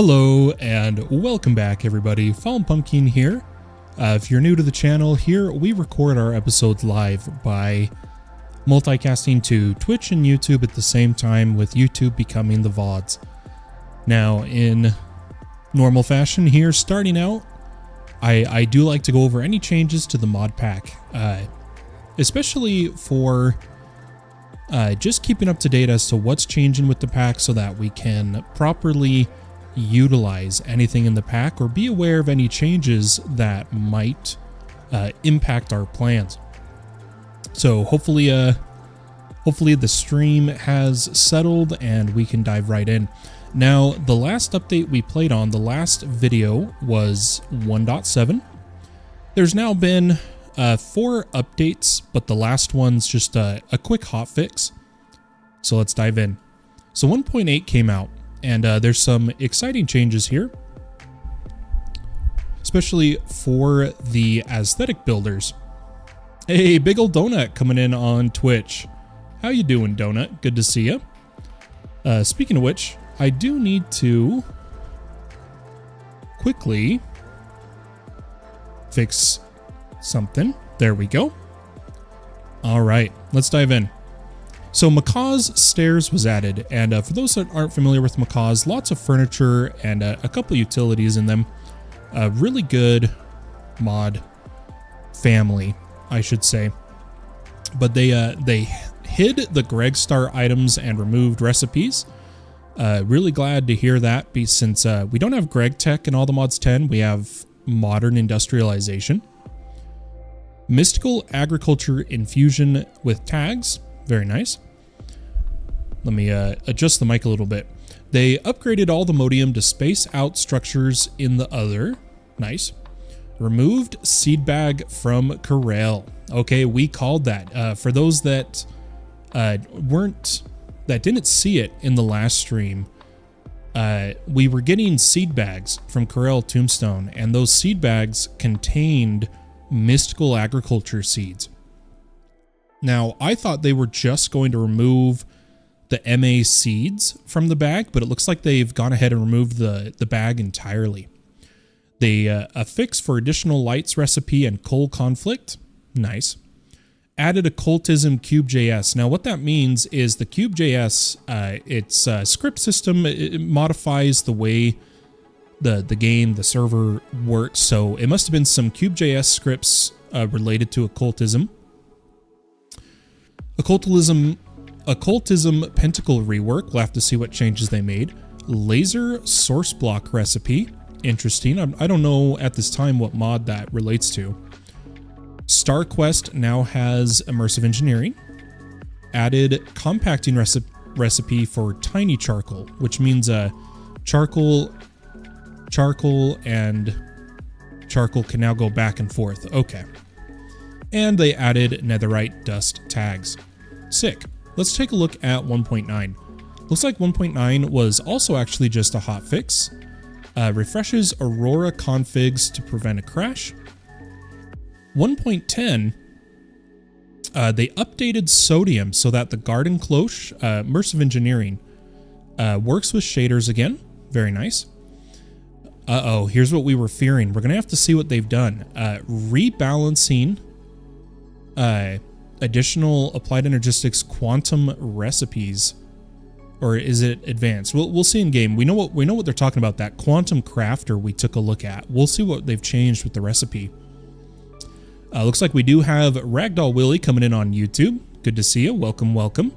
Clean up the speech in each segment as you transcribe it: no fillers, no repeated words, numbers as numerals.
Hello and welcome back everybody, Fallen Pumpkin here. If you're new to the channel, here we record our episodes live by multicasting to Twitch and YouTube at the same time, with YouTube becoming the VODs. Now in normal fashion here, starting out, I do like to go over any changes to the mod pack, especially for just keeping up to date as to what's changing with the pack so that we can properly utilize anything in the pack or be aware of any changes that might impact our plans. So hopefully the stream has settled and we can dive right in. Now, the last update we played on, the last video, was 1.7. There's now been 4 updates, but the last one's just a quick hotfix. So let's dive in. So 1.8 came out, and there's some exciting changes here, especially for the aesthetic builders. Hey, big ol' Donut coming in on Twitch. How you doing, Donut? Good to see you. Speaking of which, I do need to quickly fix something. There we go. All right, let's dive in. So Macaw's stairs was added, and for those that aren't familiar with Macaw's, lots of furniture and a couple utilities in them. A really good mod family, I should say. But they hid the Greg Star items and removed recipes. Really glad to hear that, since we don't have Greg Tech in all the mods 10, we have modern industrialization. Mystical agriculture infusion with tags. Very nice. Let me adjust the mic a little bit. They upgraded all the modium to space out structures in the other. Nice. Removed seed bag from Corral. Okay, we called that. For those that didn't see it in the last stream, we were getting seed bags from Corral Tombstone, and those seed bags contained mystical agriculture seeds. Now, I thought they were just going to remove the MA seeds from the bag, but it looks like they've gone ahead and removed the bag entirely. They a fix for additional lights recipe and coal conflict. Nice. Added occultism cube.js. Now, what that means is the cube.js, its script system, it modifies the way the game, the server works. So it must have been some cube.js scripts related to occultism. Occultism pentacle rework. We'll have to see what changes they made. Laser source block recipe. Interesting. I don't know at this time what mod that relates to. Star Quest now has immersive engineering. Added compacting recipe for tiny charcoal, which means charcoal and charcoal can now go back and forth. Okay. And they added netherite dust tags. Sick. Let's take a look at 1.9. Looks like 1.9 was also actually just a hotfix. Refreshes Aurora configs to prevent a crash. 1.10, they updated sodium so that the Garden Cloche, immersive engineering, works with shaders again. Very nice. Uh-oh, here's what we were fearing. We're going to have to see what they've done. Rebalancing additional applied energistics quantum recipes, or is it advanced? We'll see in game. We know what they're talking about. That quantum crafter we took a look at. We'll see what they've changed with the recipe. Looks like we do have Ragdoll Willie coming in on YouTube. Good to see you. Welcome, welcome.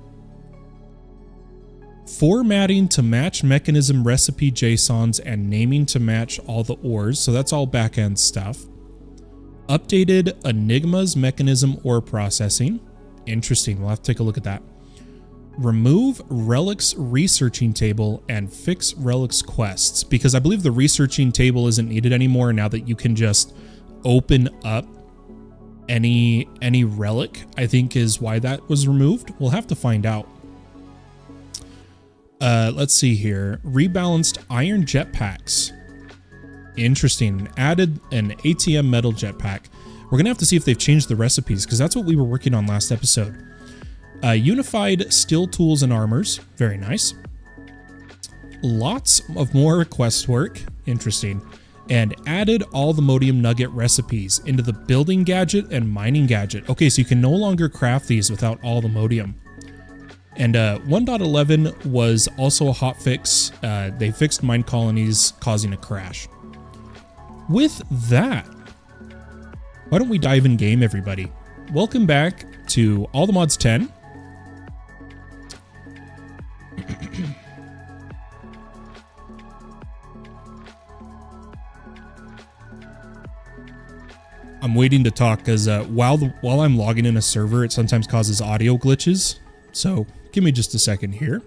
Formatting to match Mekanism recipe JSONs and naming to match all the ores. So that's all back-end stuff. Updated Enigma's Mekanism ore processing. Interesting. We'll have to take a look at that. Remove relics researching table and fix relics quests, because I believe the researching table isn't needed anymore now that you can just open up any relic, I think is why that was removed. We'll have to find out. Let's see here. Rebalanced iron jetpacks. Interesting. Added an ATM metal jetpack. We're gonna have to see if they've changed the recipes, because that's what we were working on last episode. Unified steel tools and armors. Very nice. lots of more quest work, interesting, and added allthemodium nugget recipes into the building gadget and mining gadget. Okay, so you can no longer craft these without allthemodium. And 1.11 was also a hotfix. They fixed Minecolonies causing a crash. With that, why don't we dive in game, everybody? Welcome back to All the Mods 10. I'm waiting to talk because while I'm logging in a server, it sometimes causes audio glitches. So give me just a second here.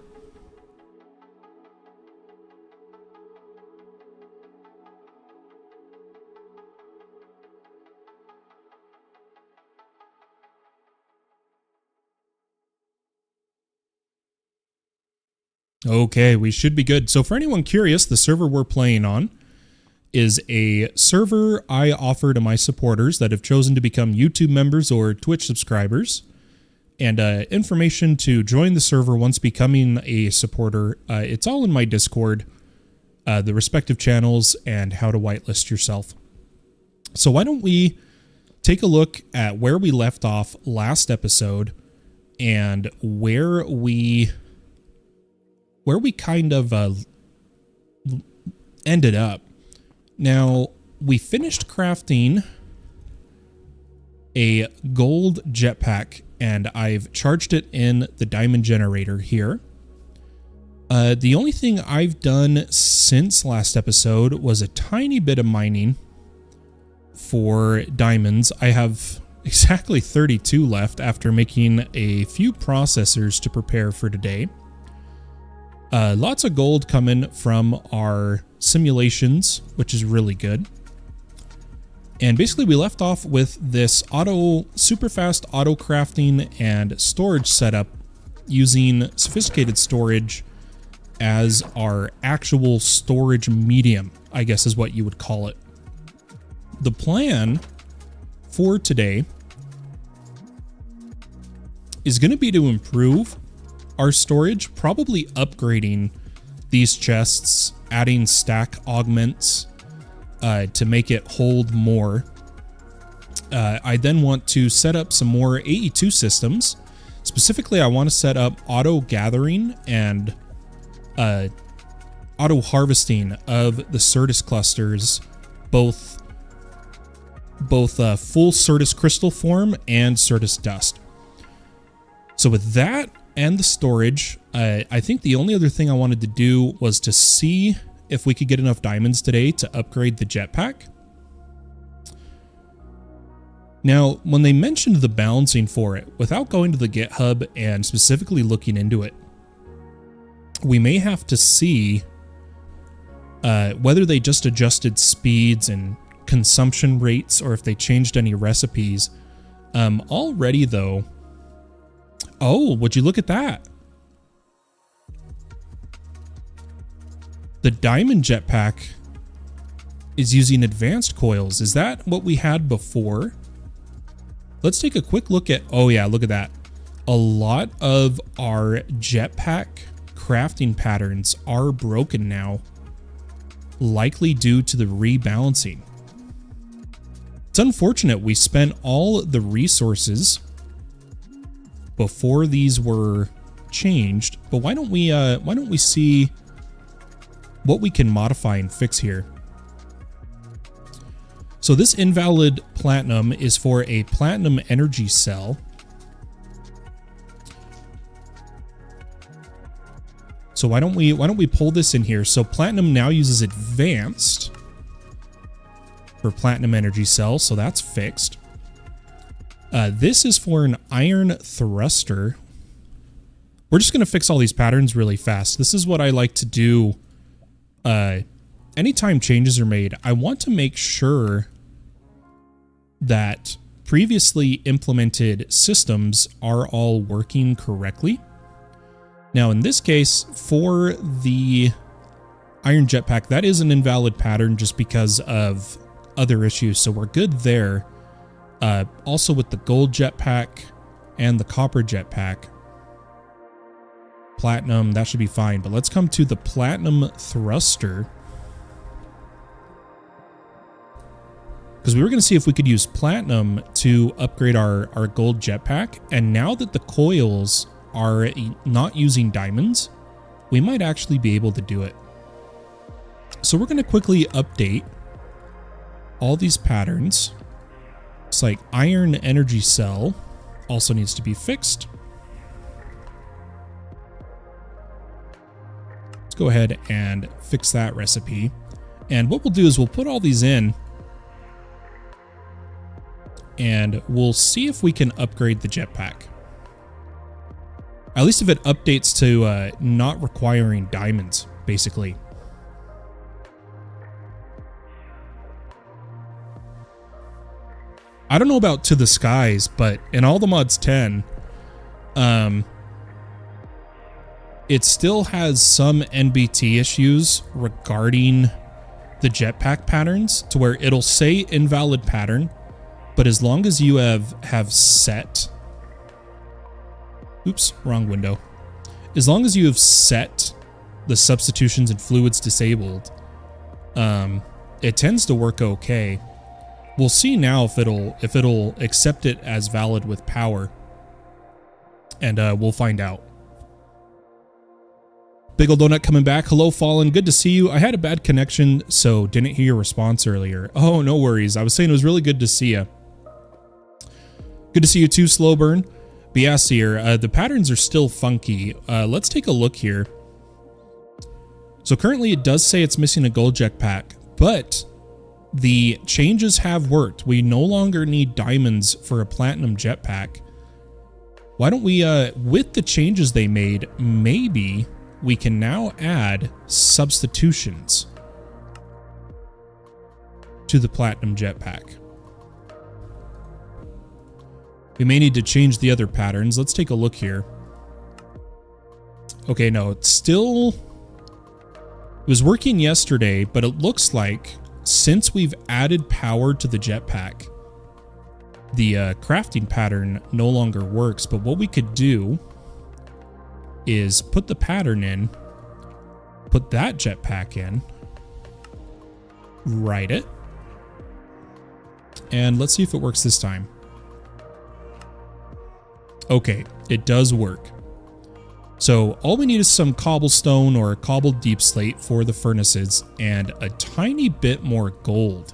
Okay, we should be good. So for anyone curious, the server we're playing on is a server I offer to my supporters that have chosen to become YouTube members or Twitch subscribers. And information to join the server once becoming a supporter, it's all in my Discord, the respective channels, and how to whitelist yourself. So why don't we take a look at where we left off last episode and where we kind of ended up. Now, we finished crafting a gold jetpack, and I've charged it in the diamond generator here. The only thing I've done since last episode was a tiny bit of mining for diamonds. I have exactly 32 left after making a few processors to prepare for today. Lots of gold coming from our simulations, which is really good. And basically we left off with this super fast auto crafting and storage setup using sophisticated storage as our actual storage medium, I guess is what you would call it. The plan for today is going to be to improve our storage, probably upgrading these chests, adding stack augments to make it hold more. I then want to set up some more AE2 systems. Specifically, I want to set up auto gathering and auto harvesting of the Certus clusters, both full Certus crystal form and Certus dust. So with that and the storage, I think the only other thing I wanted to do was to see if we could get enough diamonds today to upgrade the jetpack. Now, when they mentioned the balancing for it, without going to the GitHub and specifically looking into it, we may have to see whether they just adjusted speeds and consumption rates or if they changed any recipes. Already though, oh, would you look at that? The diamond jetpack is using advanced coils. Is that what we had before? Let's take a quick look at, oh yeah, look at that. A lot of our jetpack crafting patterns are broken now, likely due to the rebalancing. It's unfortunate we spent all the resources before these were changed, but why don't we see what we can modify and fix here. So this invalid platinum is for a platinum energy cell. So why don't we pull this in here? So platinum now uses advanced for platinum energy cell, so that's fixed. This is for an iron thruster. We're just going to fix all these patterns really fast. This is what I like to do. Anytime changes are made, I want to make sure that previously implemented systems are all working correctly. Now, in this case, for the iron jetpack, that is an invalid pattern just because of other issues, so we're good there. Also with the gold jetpack and the copper jetpack, Platinum, that should be fine. But let's come to the platinum thruster. Because we were going to see if we could use platinum to upgrade our gold jetpack. And now that the coils are not using diamonds, we might actually be able to do it. So we're going to quickly update all these patterns. It's like iron energy cell also needs to be fixed. Let's go ahead and fix that recipe. And what we'll do is we'll put all these in and we'll see if we can upgrade the jetpack. At least if it updates to not requiring diamonds, basically. I don't know about To the Skies, but in all the mods 10, it still has some NBT issues regarding the jetpack patterns to where it'll say invalid pattern, but as long as you have set... Oops, wrong window. As long as you have set the substitutions and fluids disabled, it tends to work okay. We'll see now if it'll accept it as valid with power, and we'll find out. Big ol' donut coming back. Hello, Fallen. Good to see you. I had a bad connection, so didn't hear your response earlier. Oh, no worries. I was saying it was really good to see you. Good to see you too, Slow Burn. BS here. The patterns are still funky. Let's take a look here. So currently it does say it's missing a gold jetpack, but the changes have worked. We no longer need diamonds for a platinum jetpack. Why don't we, with the changes they made, maybe we can now add substitutions to the platinum jetpack. We may need to change the other patterns. Let's take a look here. Okay, no, it's still... It was working yesterday, but it looks like since we've added power to the jetpack, the crafting pattern no longer works. But what we could do is put the pattern in, put that jetpack in, write it, and let's see if it works this time. Okay, it does work. So all we need is some cobblestone or a cobbled deep slate for the furnaces and a tiny bit more gold.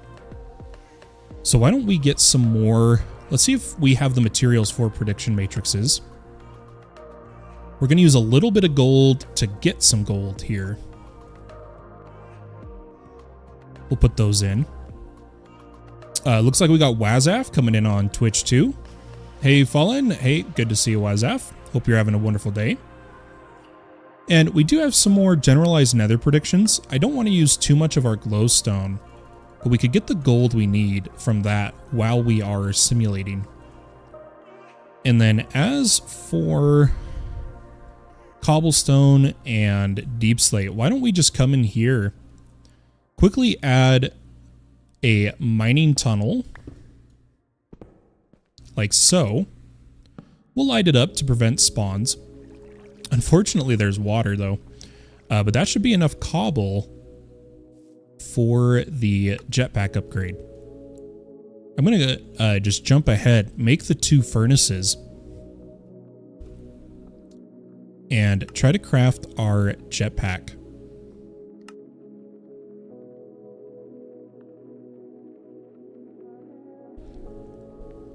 So why don't we get some more? Let's see if we have the materials for prediction matrices. We're going to use a little bit of gold to get some gold here. We'll put those in. Looks like we got Wazaf coming in on Twitch too. Hey, Fallen. Hey, good to see you, Wazaf. Hope you're having a wonderful day. And we do have some more generalized nether predictions. I don't want to use too much of our glowstone, but we could get the gold we need from that while we are simulating. And then as for cobblestone and deep slate, why don't we just come in here, quickly add a mining tunnel, like so. We'll light it up to prevent spawns. Unfortunately, there's water though, but that should be enough cobble for the jetpack upgrade. I'm gonna just jump ahead, make the 2 furnaces, and try to craft our jetpack.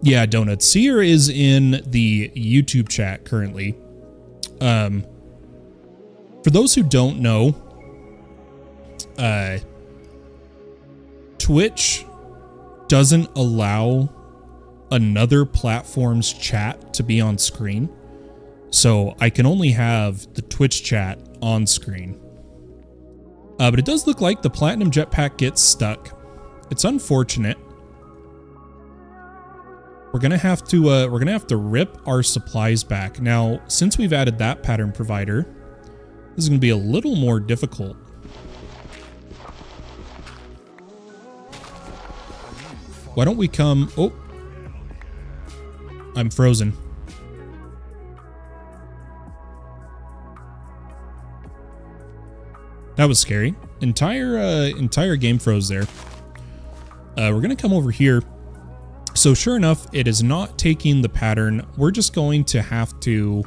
Yeah, Donut. Seer is in the YouTube chat currently. For those who don't know, Twitch doesn't allow another platform's chat to be on screen. So I can only have the Twitch chat on screen. But it does look like the platinum jetpack gets stuck. It's unfortunate. We're gonna have to rip our supplies back. Now, since we've added that pattern provider, this is gonna be a little more difficult. Why don't we come... Oh, I'm frozen. That was scary. Entire game froze there. We're gonna come over here. So sure enough, it is not taking the pattern. We're just going to have to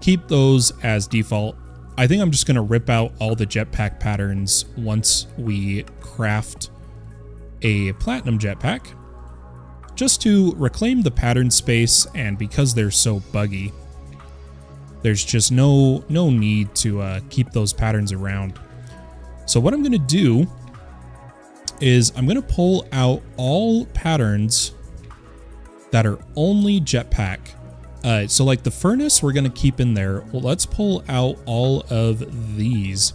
keep those as default. I think I'm just gonna rip out all the jetpack patterns once we craft a platinum jetpack, just to reclaim the pattern space, and because they're so buggy, there's just no need to keep those patterns around. So what I'm going to do is I'm going to pull out all patterns that are only jetpack. So like the furnace, we're going to keep in there. Well, let's pull out all of these.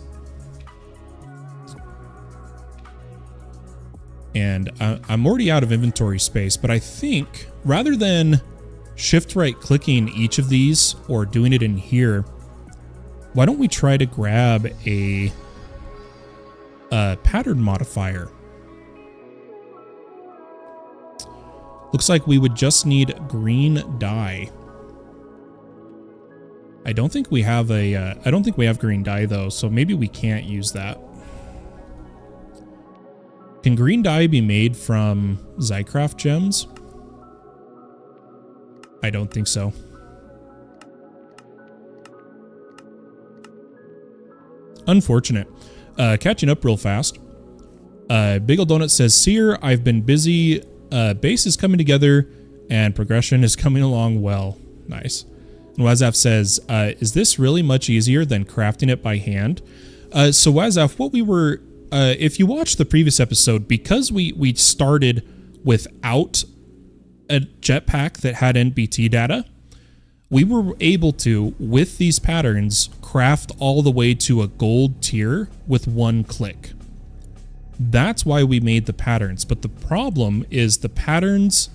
And I'm already out of inventory space, but I think rather than shift right clicking each of these or doing it in here, why don't we try to grab a pattern modifier? Looks like we would just need green dye. I don't think we have green dye though, so maybe we can't use that. Can green dye be made from Zycraft gems? I don't think so. Unfortunate. Catching up real fast. Big Ol' Donut says, Seer, I've been busy. Base is coming together and progression is coming along well. Nice. And Wazaf says, is this really much easier than crafting it by hand? So Wazaf, what we were... if you watched the previous episode, because we started without a jetpack that had NBT data, we were able to, with these patterns, craft all the way to a gold tier with one click. That's why we made the patterns. But the problem is the patterns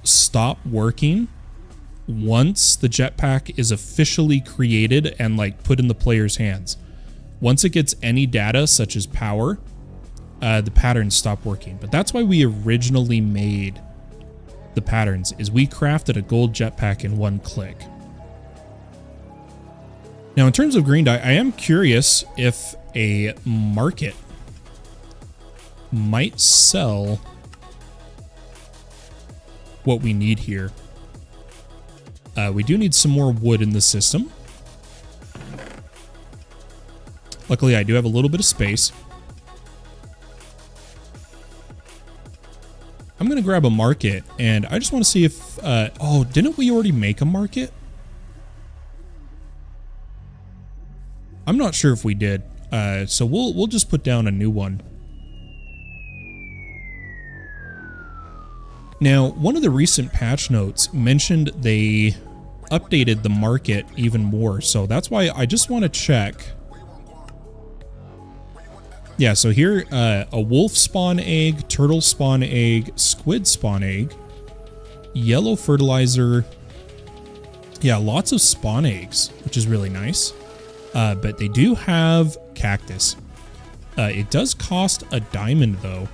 stop working once the jetpack is officially created and like put in the player's hands. Once it gets any data, such as power, the patterns stop working. But that's why we originally made the patterns, is we crafted a gold jetpack in one click. Now, in terms of green dye, I am curious if a market might sell what we need here. We do need some more wood in the system. Luckily, I do have a little bit of space. I'm going to grab a market, and I just want to see if... oh, didn't we already make a market? I'm not sure if we did. So we'll just put down a new one. Now, one of the recent patch notes mentioned they updated the market even more, so that's why I just want to check. Yeah, so here, a wolf spawn egg, turtle spawn egg, squid spawn egg, yellow fertilizer. Yeah, lots of spawn eggs, which is really nice. But they do have cactus. It does cost a diamond, though.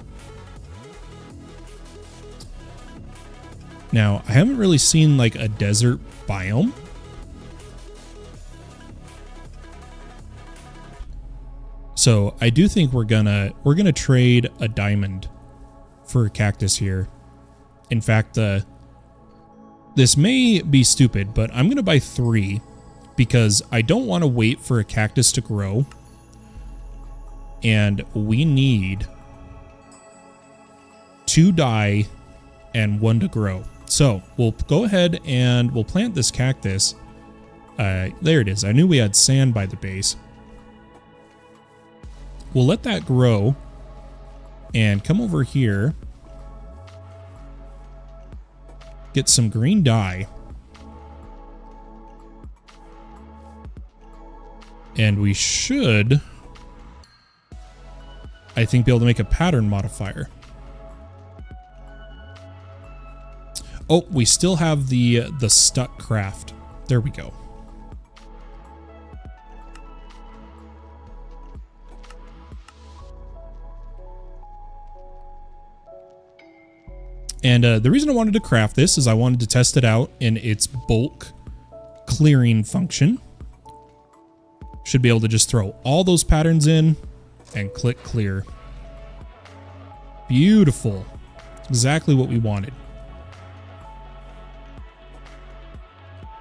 Now, I haven't really seen, like, a desert biome. So I do think we're gonna trade a diamond for a cactus here. In fact, this may be stupid, but I'm gonna buy 3 because I don't want to wait for a cactus to grow, and we need 2 dye and 1 to grow. So we'll go ahead and we'll plant this cactus. There it is. I knew we had sand by the base. We'll let that grow and come over here, get some green dye, and we should, I think, be able to make a pattern modifier. Oh, we still have the stuck craft. There we go. And the reason I wanted to craft this is I wanted to test it out in its bulk clearing function. Should be able to just throw all those patterns in and click clear. Beautiful. Exactly what we wanted.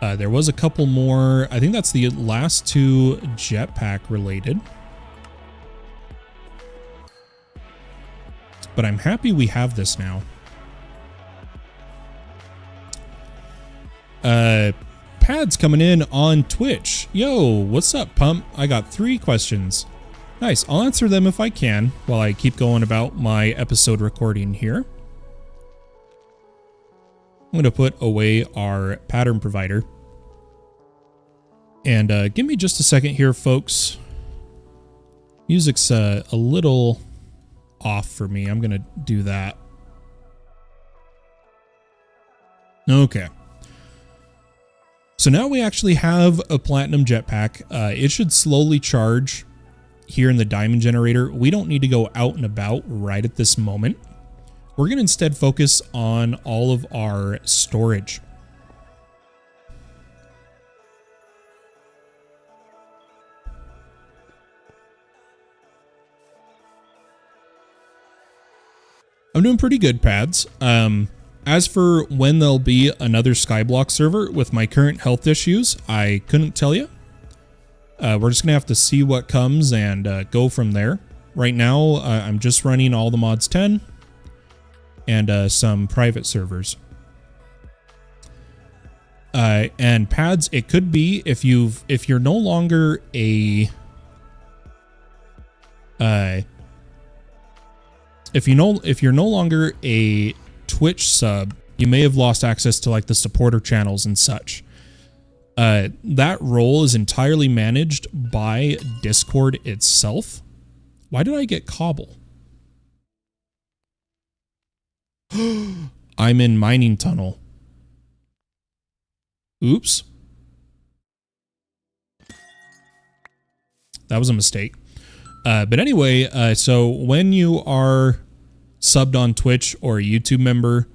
There was a couple more. I think that's the last two jetpack related. But I'm happy we have this now. Pads coming in on Twitch. Yo, what's up, Pump? I got 3 questions. Nice. I'll answer them if I can while I keep going about my episode recording here. I'm going to put away our pattern provider. And give me just a second here, folks. Music's a little off for me. I'm going to do that. Okay. So now we actually have a platinum jetpack. It should slowly charge here in the diamond generator. We don't need to go out and about right at this moment. We're going to instead focus on all of our storage. I'm doing pretty good, Pads. As for when there'll be another Skyblock server with my current health issues, I couldn't tell you. We're just going to have to see what comes and go from there. Right now, I'm just running all the mods 10 and some private servers. And Pads, it could be if you're no longer a if you're no longer a Twitch sub, you may have lost access to like the supporter channels and such. That role is entirely managed by Discord itself. Why did I get cobble? I'm in mining tunnel. Oops. That was a mistake. But anyway, so when you are subbed on Twitch or a YouTube member,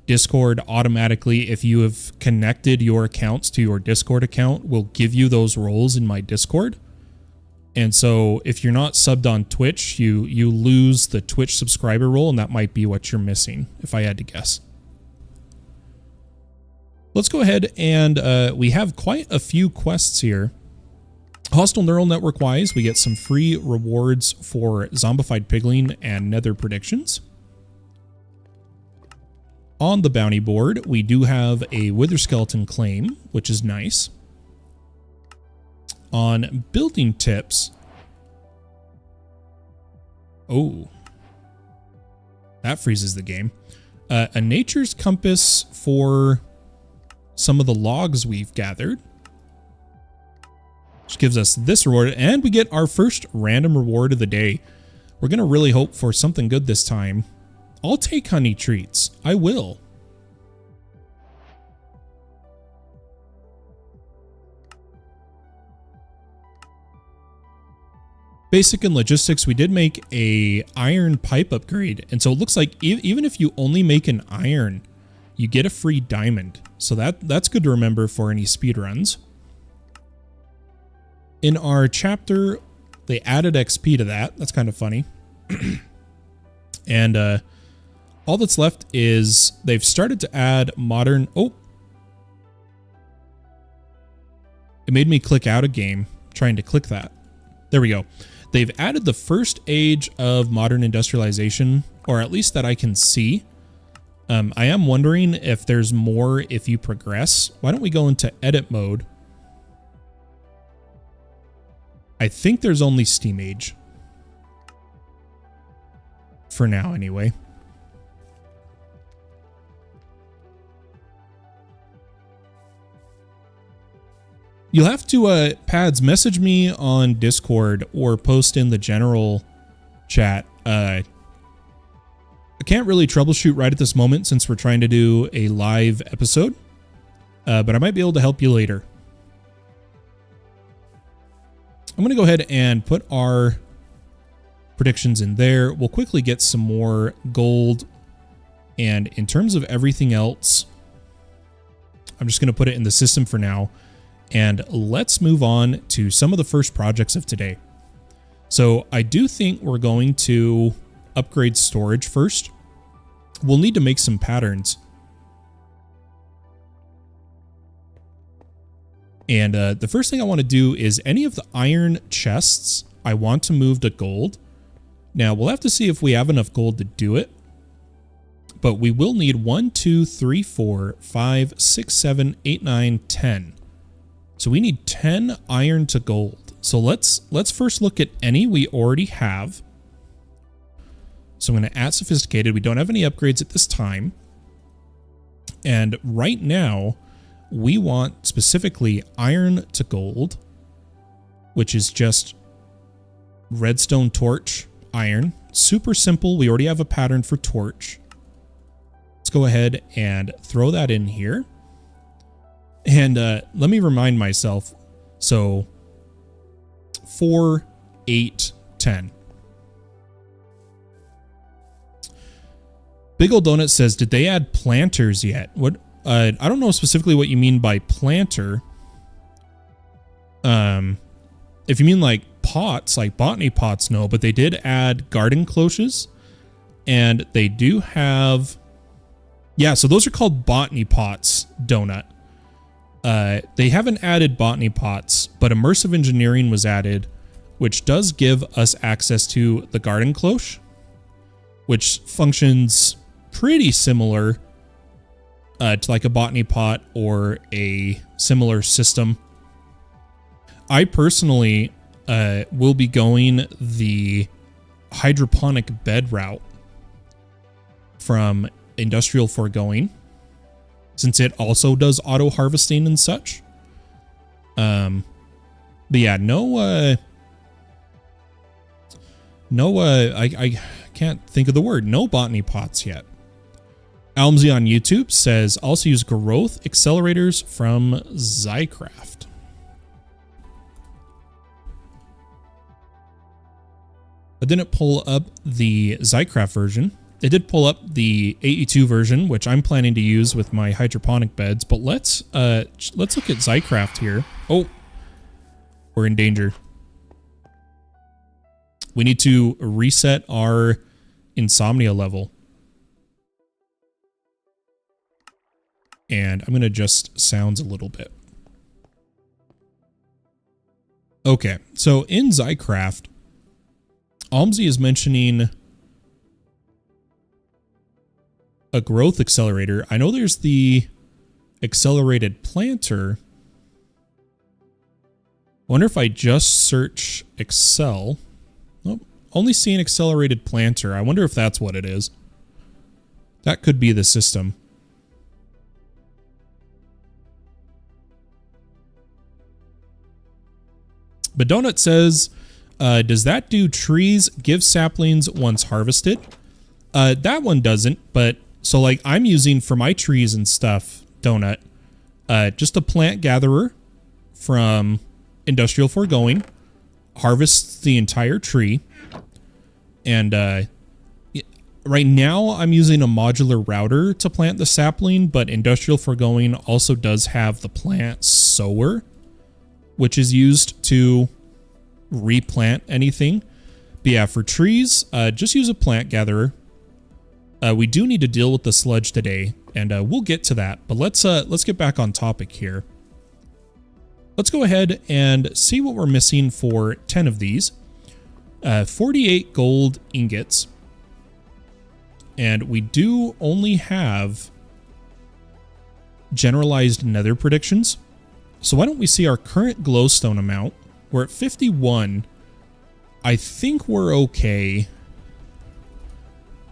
Discord automatically, if you have connected your accounts to your Discord account, will give you those roles in my Discord. And so if you're not subbed on Twitch, you lose the Twitch subscriber role, and that might be what you're missing, if I had to guess. Let's go ahead and we have quite a few quests here. Hostile Neural Network wise, we get some free rewards for Zombified Pigling and Nether predictions. On the bounty board, we do have a Wither Skeleton claim, which is nice. On building tips, oh, that freezes the game. A nature's compass for some of the logs we've gathered, which gives us this reward, and we get our first random reward of the day. We're going to really hope for something good this time. I'll take honey treats. I will. Basic and logistics, we did make a iron pipe upgrade, and so it looks like even if you only make an iron, you get a free diamond. So that's good to remember for any speedruns. In our chapter, they added XP to that. That's kind of funny. And all that's left is they've started to add modern... Oh! It made me click out a game trying to click that. There we go. They've added the first age of modern industrialization, or at least that I can see. I am wondering if there's more if you progress. Why don't we go into edit mode? I think there's only Steam Age. For now, anyway. You'll have to, Pads, message me on Discord or post in the general chat. I can't really troubleshoot right at this moment since we're trying to do a live episode, but I might be able to help you later. I'm going to go ahead and put our predictions in there. We'll quickly get some more gold. And in terms of everything else, I'm just going to put it in the system for now. and let's move on to some of the first projects of today. So I do think we're going to upgrade storage first. We'll need to make some patterns. And the first thing I want to do is any of the iron chests I want to move to gold. Now we'll have to see if we have enough gold to do it. But we will need 1, 2, 3, 4, 5, 6, 7, 8, 9, 10. So we need 10 iron to gold. So let's first look at any we already have. So I'm going to add sophisticated. We don't have any upgrades at this time. And right now, we want specifically iron to gold, which is just redstone torch iron. Super simple. We already have a pattern for torch. Let's go ahead and throw that in here. And let me remind myself. So 4, 8, 10. Big Ol' Donut says, did they add planters yet? What? I don't know specifically what you mean by planter. If you mean like pots, like botany pots, no. But they did add garden cloches. And they do have... Yeah, so those are called botany pots, Donut. They haven't added botany pots, but immersive engineering was added, which does give us access to the Garden Cloche, which functions pretty similar to like a botany pot or a similar system. I personally will be going the hydroponic bed route from Industrial Foregoing, since it also does auto harvesting and such. But yeah, I can't think of the word. No botany pots yet. Almsy on YouTube says, also use growth accelerators from Zycraft. I didn't pull up the Zycraft version. It did pull up the AE2 version, which I'm planning to use with my hydroponic beds, but let's look at Zycraft here. Oh, we're in danger. We need to reset our insomnia level. And I'm going to adjust sounds a little bit. Okay, so in Zycraft, Almsy is mentioning a growth accelerator. I know there's the accelerated planter. I wonder if I just search Excel. Nope, only see an accelerated planter. I wonder if that's what it is. That could be the system. But Donut says, does that do trees give saplings once harvested? That one doesn't, but so like I'm using for my trees and stuff, Donut, just a plant gatherer from Industrial Foregoing, harvests the entire tree. And right now I'm using a modular router to plant the sapling, but Industrial Foregoing also does have the plant sower, which is used to replant anything. But yeah, for trees, just use a plant gatherer. We do need to deal with the sludge today, and we'll get to that. But let's get back on topic here. Let's go ahead and see what we're missing for 10 of these. 48 gold ingots. And we do only have generalized nether predictions. So why don't we see our current glowstone amount? We're at 51. I think we're okay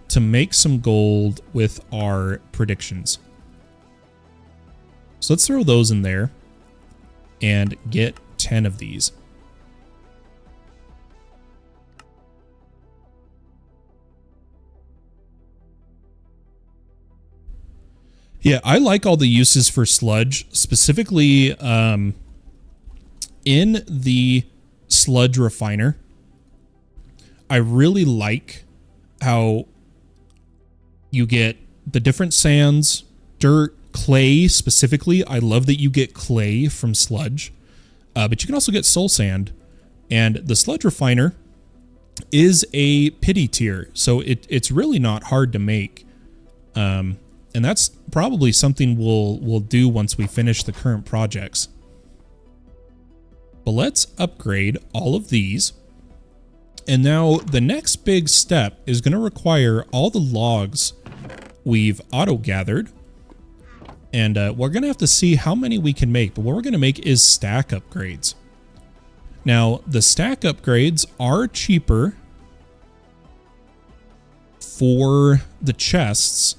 to make some gold with our predictions. So let's throw those in there and get 10 of these. Yeah, I like all the uses for sludge, specifically in the sludge refiner. I really like how you get the different sands, dirt, clay specifically, I love that you get clay from sludge, but you can also get soul sand. And the sludge refiner is a pity tier, so it's really not hard to make. And that's probably something we'll do once we finish the current projects. But let's upgrade all of these. And now the next big step is going to require all the logs we've auto-gathered. And we're going to have to see how many we can make. But what we're going to make is stack upgrades. Now, the stack upgrades are cheaper for the chests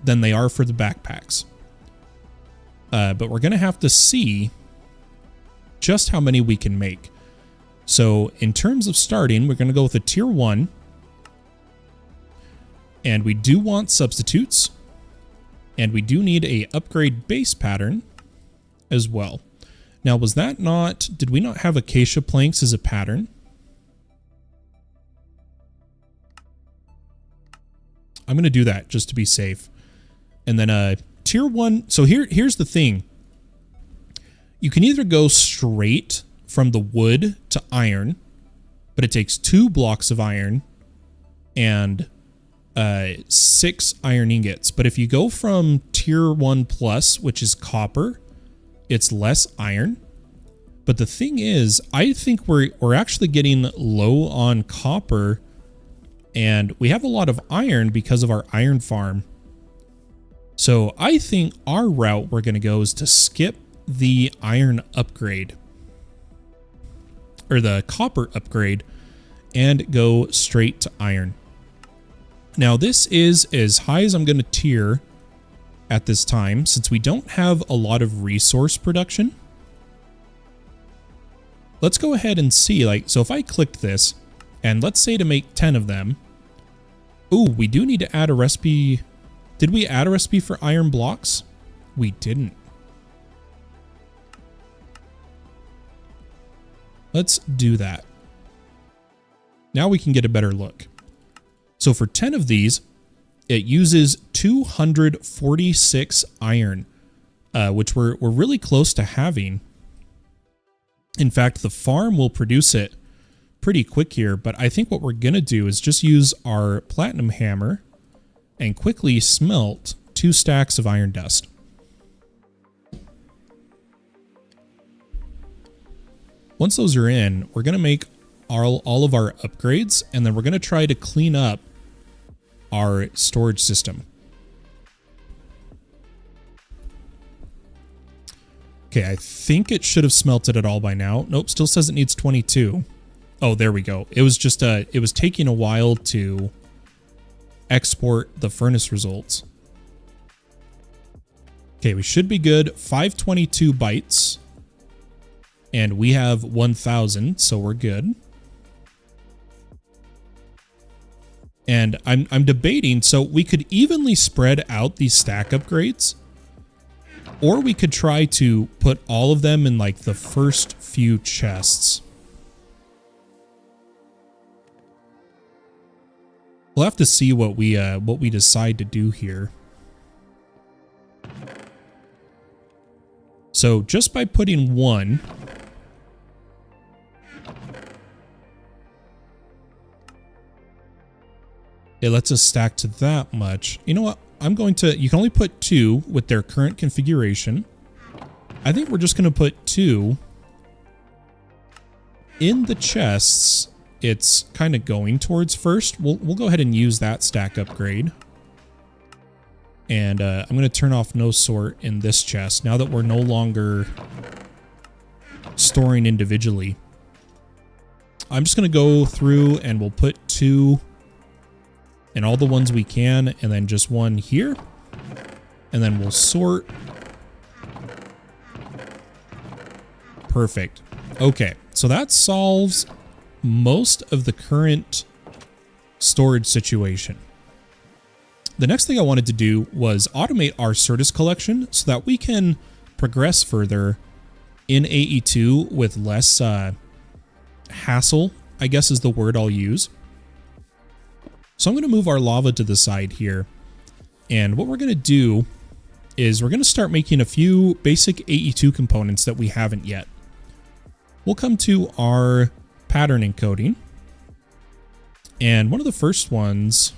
than they are for the backpacks. But we're going to have to see just how many we can make. So in terms of starting, we're going to go with a tier 1. And we do want substitutes. And we do need a upgrade base pattern as well. Now, was that not... Did we not have acacia planks as a pattern? I'm going to do that just to be safe. And then tier 1... So here's the thing. You can either go straight from the wood to iron, but it takes 2 blocks of iron and 6 iron ingots. But if you go from tier 1 plus, which is copper, it's less iron. But the thing is, I think we're actually getting low on copper, and we have a lot of iron because of our iron farm. So I think our route we're going to go is to skip the iron upgrade, or the copper upgrade, and go straight to iron. Now this is as high as I'm going to tier at this time, since we don't have a lot of resource production. Let's go ahead and see, like, so if I clicked this, and let's say to make 10 of them. Ooh, we do need to add a recipe. Did we add a recipe for iron blocks? We didn't. Let's do that. Now we can get a better look. So for 10 of these, it uses 246 iron, which we're really close to having. In fact, the farm will produce it pretty quick here, but I think what we're going to do is just use our platinum hammer and quickly smelt 2 stacks of iron dust. Once those are in, we're going to make all of our upgrades, and then we're going to try to clean up our storage system. Okay, I think it should have smelted it all by now. Nope, still says it needs 22. Oh, there we go. It was just it was taking a while to export the furnace results. Okay, we should be good. 522 bytes. And we have 1,000, so we're good. And I'm debating, so we could evenly spread out these stack upgrades, or we could try to put all of them in like the first few chests. We'll have to see what we decide to do here. So just by putting 1, it lets us stack to that much. You know what? You can only put 2 with their current configuration. I think we're just going to put 2 in the chests it's kind of going towards first. We'll go ahead and use that stack upgrade. And I'm going to turn off no sort in this chest now that we're no longer storing individually. I'm just going to go through and we'll put 2 in all the ones we can, and then just 1 here. And then we'll sort. Perfect. Okay, so that solves most of the current storage situation. The next thing I wanted to do was automate our Certus collection so that we can progress further in AE2 with less hassle, I guess is the word I'll use. So I'm going to move our lava to the side here. And what we're going to do is we're going to start making a few basic AE2 components that we haven't yet. We'll come to our pattern encoding. And one of the first ones...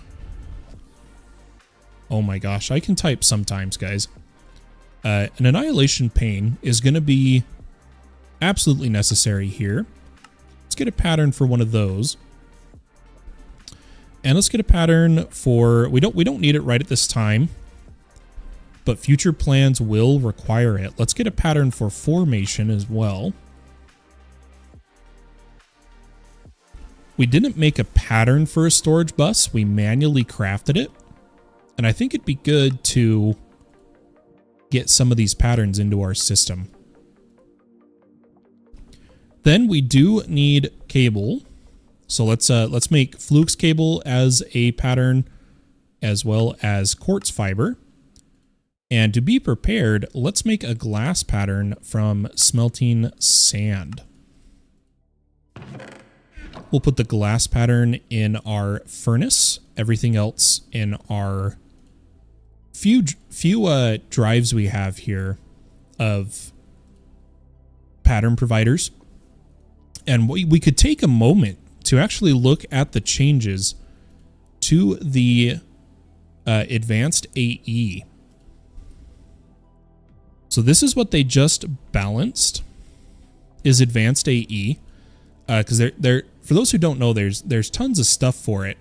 Oh my gosh, I can type sometimes, guys. An annihilation pane is going to be absolutely necessary here. Let's get a pattern for one of those. And let's get a pattern for... We don't need it right at this time, but future plans will require it. Let's get a pattern for formation as well. We didn't make a pattern for a storage bus. We manually crafted it. And I think it'd be good to get some of these patterns into our system. Then we do need cable. So let's make flux cable as a pattern, as well as quartz fiber. And to be prepared, let's make a glass pattern from smelting sand. We'll put the glass pattern in our furnace, everything else in our few drives we have here of pattern providers. And we could take a moment to actually look at the changes to the advanced AE. So this is what they just balanced, is advanced AE. Because for those who don't know, there's tons of stuff for it.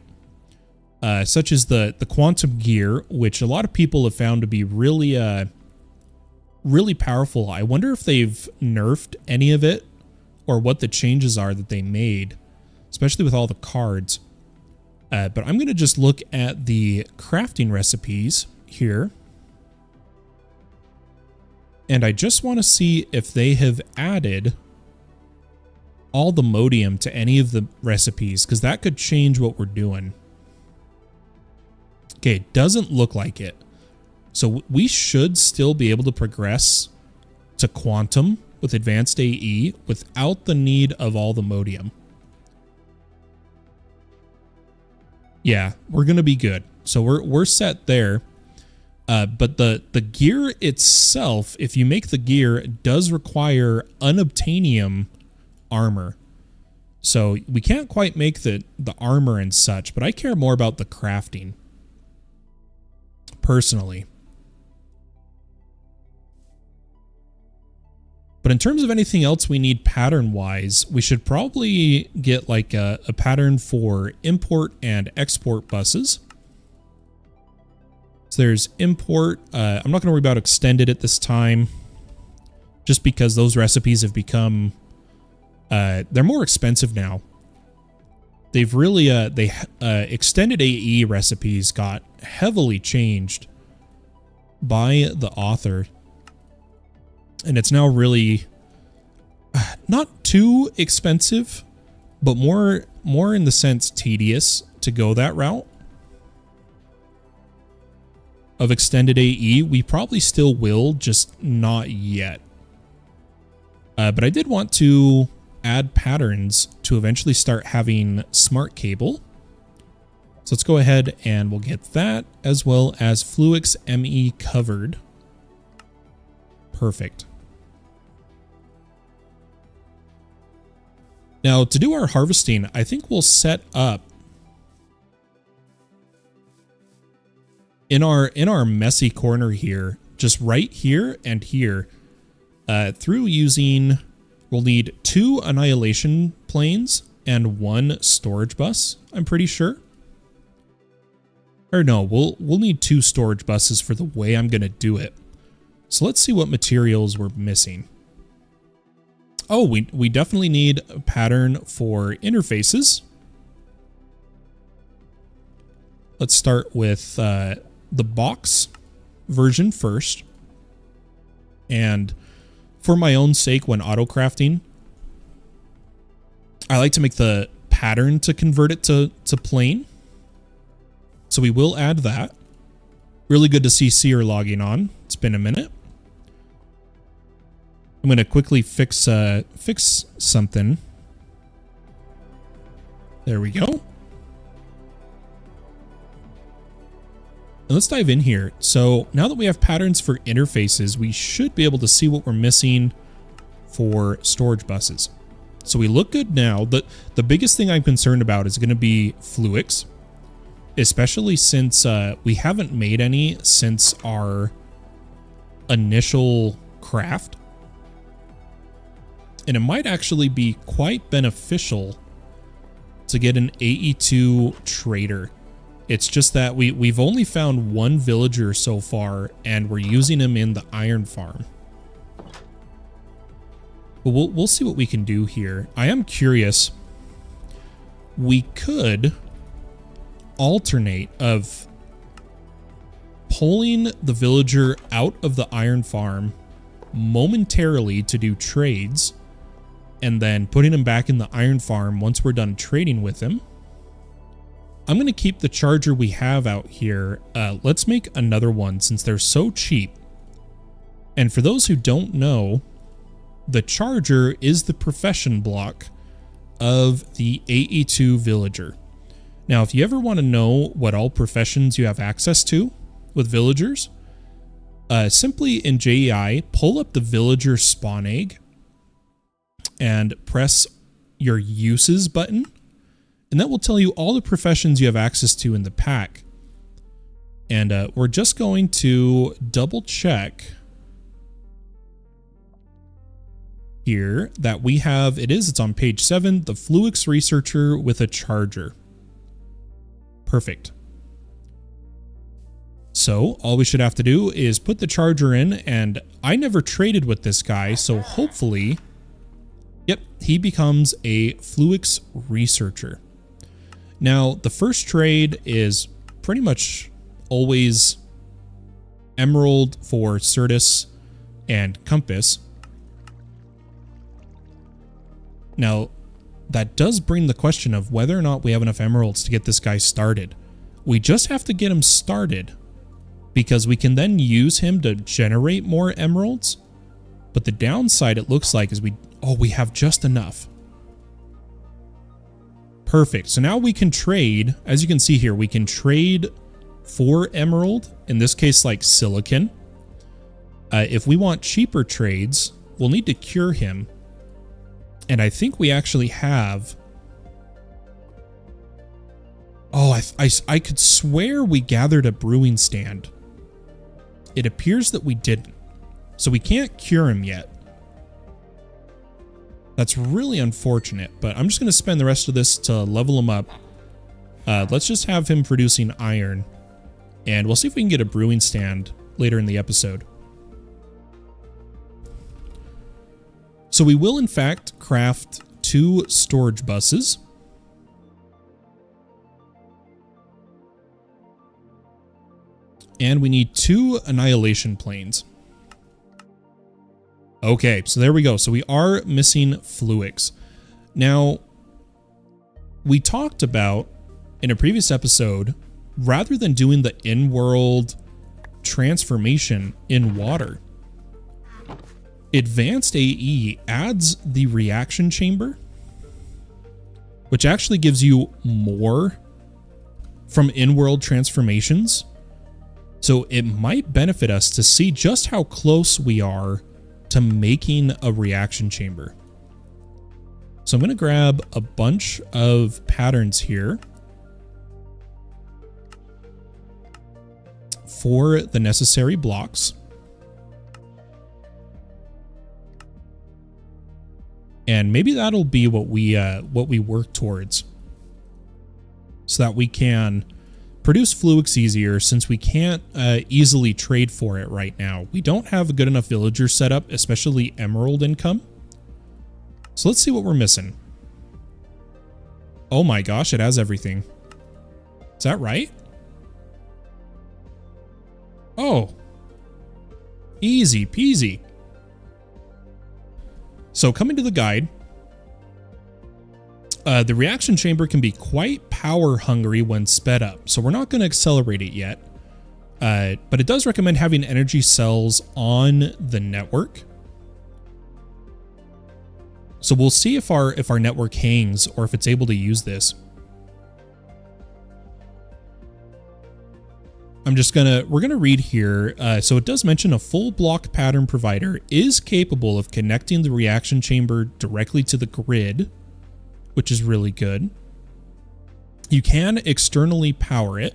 Such as the quantum gear, which a lot of people have found to be really powerful. I wonder if they've nerfed any of it, or what the changes are that they made, especially with all the cards. But I'm going to just look at the crafting recipes here. And I just want to see if they have added allthemodium to any of the recipes, because that could change what we're doing. Okay, it doesn't look like it. So we should still be able to progress to quantum with advanced AE without the need of allthemodium. Yeah, we're going to be good. So we're set there. But the gear itself, if you make the gear, it does require unobtainium armor. So we can't quite make the armor and such, but I care more about the crafting, personally. But in terms of anything else we need pattern-wise, we should probably get like a pattern for import and export buses. So there's import. I'm not going to worry about extended at this time, just because those recipes have become... they're more expensive now. They've really... extended AE recipes got heavily changed by the author. And it's now really not too expensive, but more in the sense tedious to go that route of extended AE. We probably still will, just not yet. But I did want to add patterns to eventually start having smart cable. So let's go ahead and we'll get that, as well as Fluix ME covered. Perfect. Now, to do our harvesting, I think we'll set up in our messy corner here, just right here and here, through using, we'll need 2 annihilation planes and 1 storage bus, I'm pretty sure. Or no, we'll need 2 storage buses for the way I'm going to do it. So let's see what materials we're missing. Oh, we definitely need a pattern for interfaces. Let's start with the box version first. And for my own sake, when auto crafting, I like to make the pattern to convert it to plain. So we will add that. Really good to see Seer logging on. It's been a minute. I'm going to quickly fix something. There we go. And let's dive in here. So now that we have patterns for interfaces, we should be able to see what we're missing for storage buses. So we look good now. The biggest thing I'm concerned about is going to be fluics, especially since we haven't made any since our initial craft. And it might actually be quite beneficial to get an AE2 trader. It's just that we've only found one villager so far, and we're using him in the iron farm. But we'll see what we can do here. I am curious. We could alternate of pulling the villager out of the iron farm momentarily to do trades, and then putting him back in the iron farm once we're done trading with him. I'm going to keep the charger we have out here. Let's make another one since they're so cheap. And for those who don't know, the charger is the profession block of the AE2 villager. Now, if you ever want to know what all professions you have access to with villagers, simply in JEI, pull up the villager spawn egg and press your uses button, and that will tell you all the professions you have access to in the pack. And we're just going to double check here that we have, it's on page 7, the Fluix researcher with a charger. Perfect. So all we should have to do is put the charger in, and I never traded with this guy, so hopefully, yep, he becomes a Fluix researcher. Now, the first trade is pretty much always emerald for Certus and Compass. Now, that does bring the question of whether or not we have enough emeralds to get this guy started. We just have to get him started, because we can then use him to generate more emeralds. But the downside, it looks like, is we have just enough. Perfect. So now we can trade. As you can see here, we can trade for emerald, in this case like silicon. If we want cheaper trades, we'll need to cure him. And I think we actually have... Oh, I could swear we gathered a brewing stand. It appears that we didn't. So we can't cure him yet. That's really unfortunate, but I'm just going to spend the rest of this to level him up. Let's just have him producing iron, and we'll see if we can get a brewing stand later in the episode. So we will, in fact, craft 2 storage buses. And we need 2 annihilation planes. Okay, so there we go. So we are missing fluics. Now, we talked about in a previous episode, rather than doing the in-world transformation in water, Advanced AE adds the reaction chamber, which actually gives you more from in-world transformations. So it might benefit us to see just how close we are to making a reaction chamber. So I'm going to grab a bunch of patterns here for the necessary blocks. And maybe that'll be what we work towards, so that we can produce fluics easier, since we can't easily trade for it right now. We don't have a good enough villager setup, especially emerald income. So let's see what we're missing. Oh my gosh, it has everything. Is that right? Oh. Easy peasy. So coming to the guide, the reaction chamber can be quite power hungry when sped up, so we're not going to accelerate it yet. But it does recommend having energy cells on the network. So we'll see if our network hangs or if it's able to use this. we're gonna read here. So it does mention a full block pattern provider is capable of connecting the reaction chamber directly to the grid, which is really good. You can externally power it.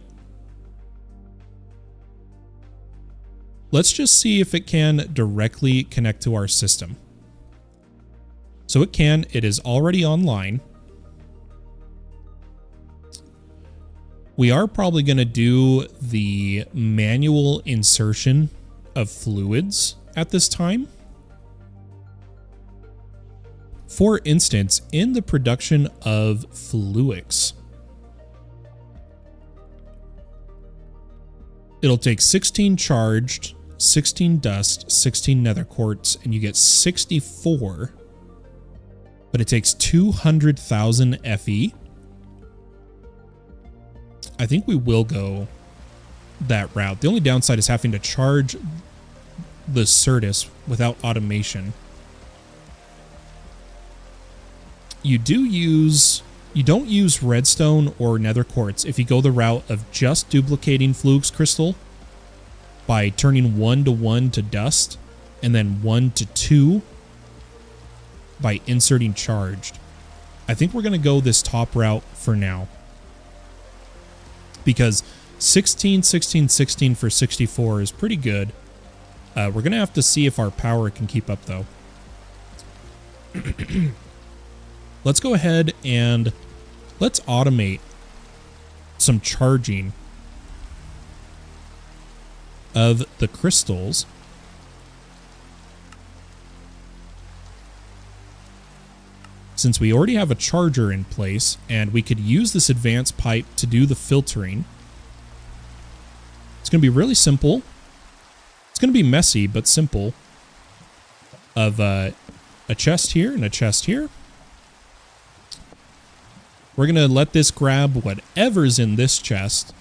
Let's just see if it can directly connect to our system. So it can, it is already online. We are probably going to do the manual insertion of fluids at this time. For instance, in the production of fluics, it'll take 16 charged, 16 dust, 16 nether quartz, and you get 64, but it takes 200,000 FE. I think we will go that route. The only downside is having to charge the Certus without automation. You don't use redstone or nether quartz if you go the route of just duplicating Flux crystal by turning 1 to 1 to dust and then 1 to 2 by inserting charged. I think we're going to go this top route for now, because 16, 16, 16 for 64 is pretty good. We're going to have to see if our power can keep up, though. Let's go ahead and let's automate some charging of the crystals. Since we already have a charger in place and we could use this advanced pipe to do the filtering. It's going to be really simple. It's going to be messy, but simple. Of a chest here and a chest here. We're going to let this grab whatever's in this chest,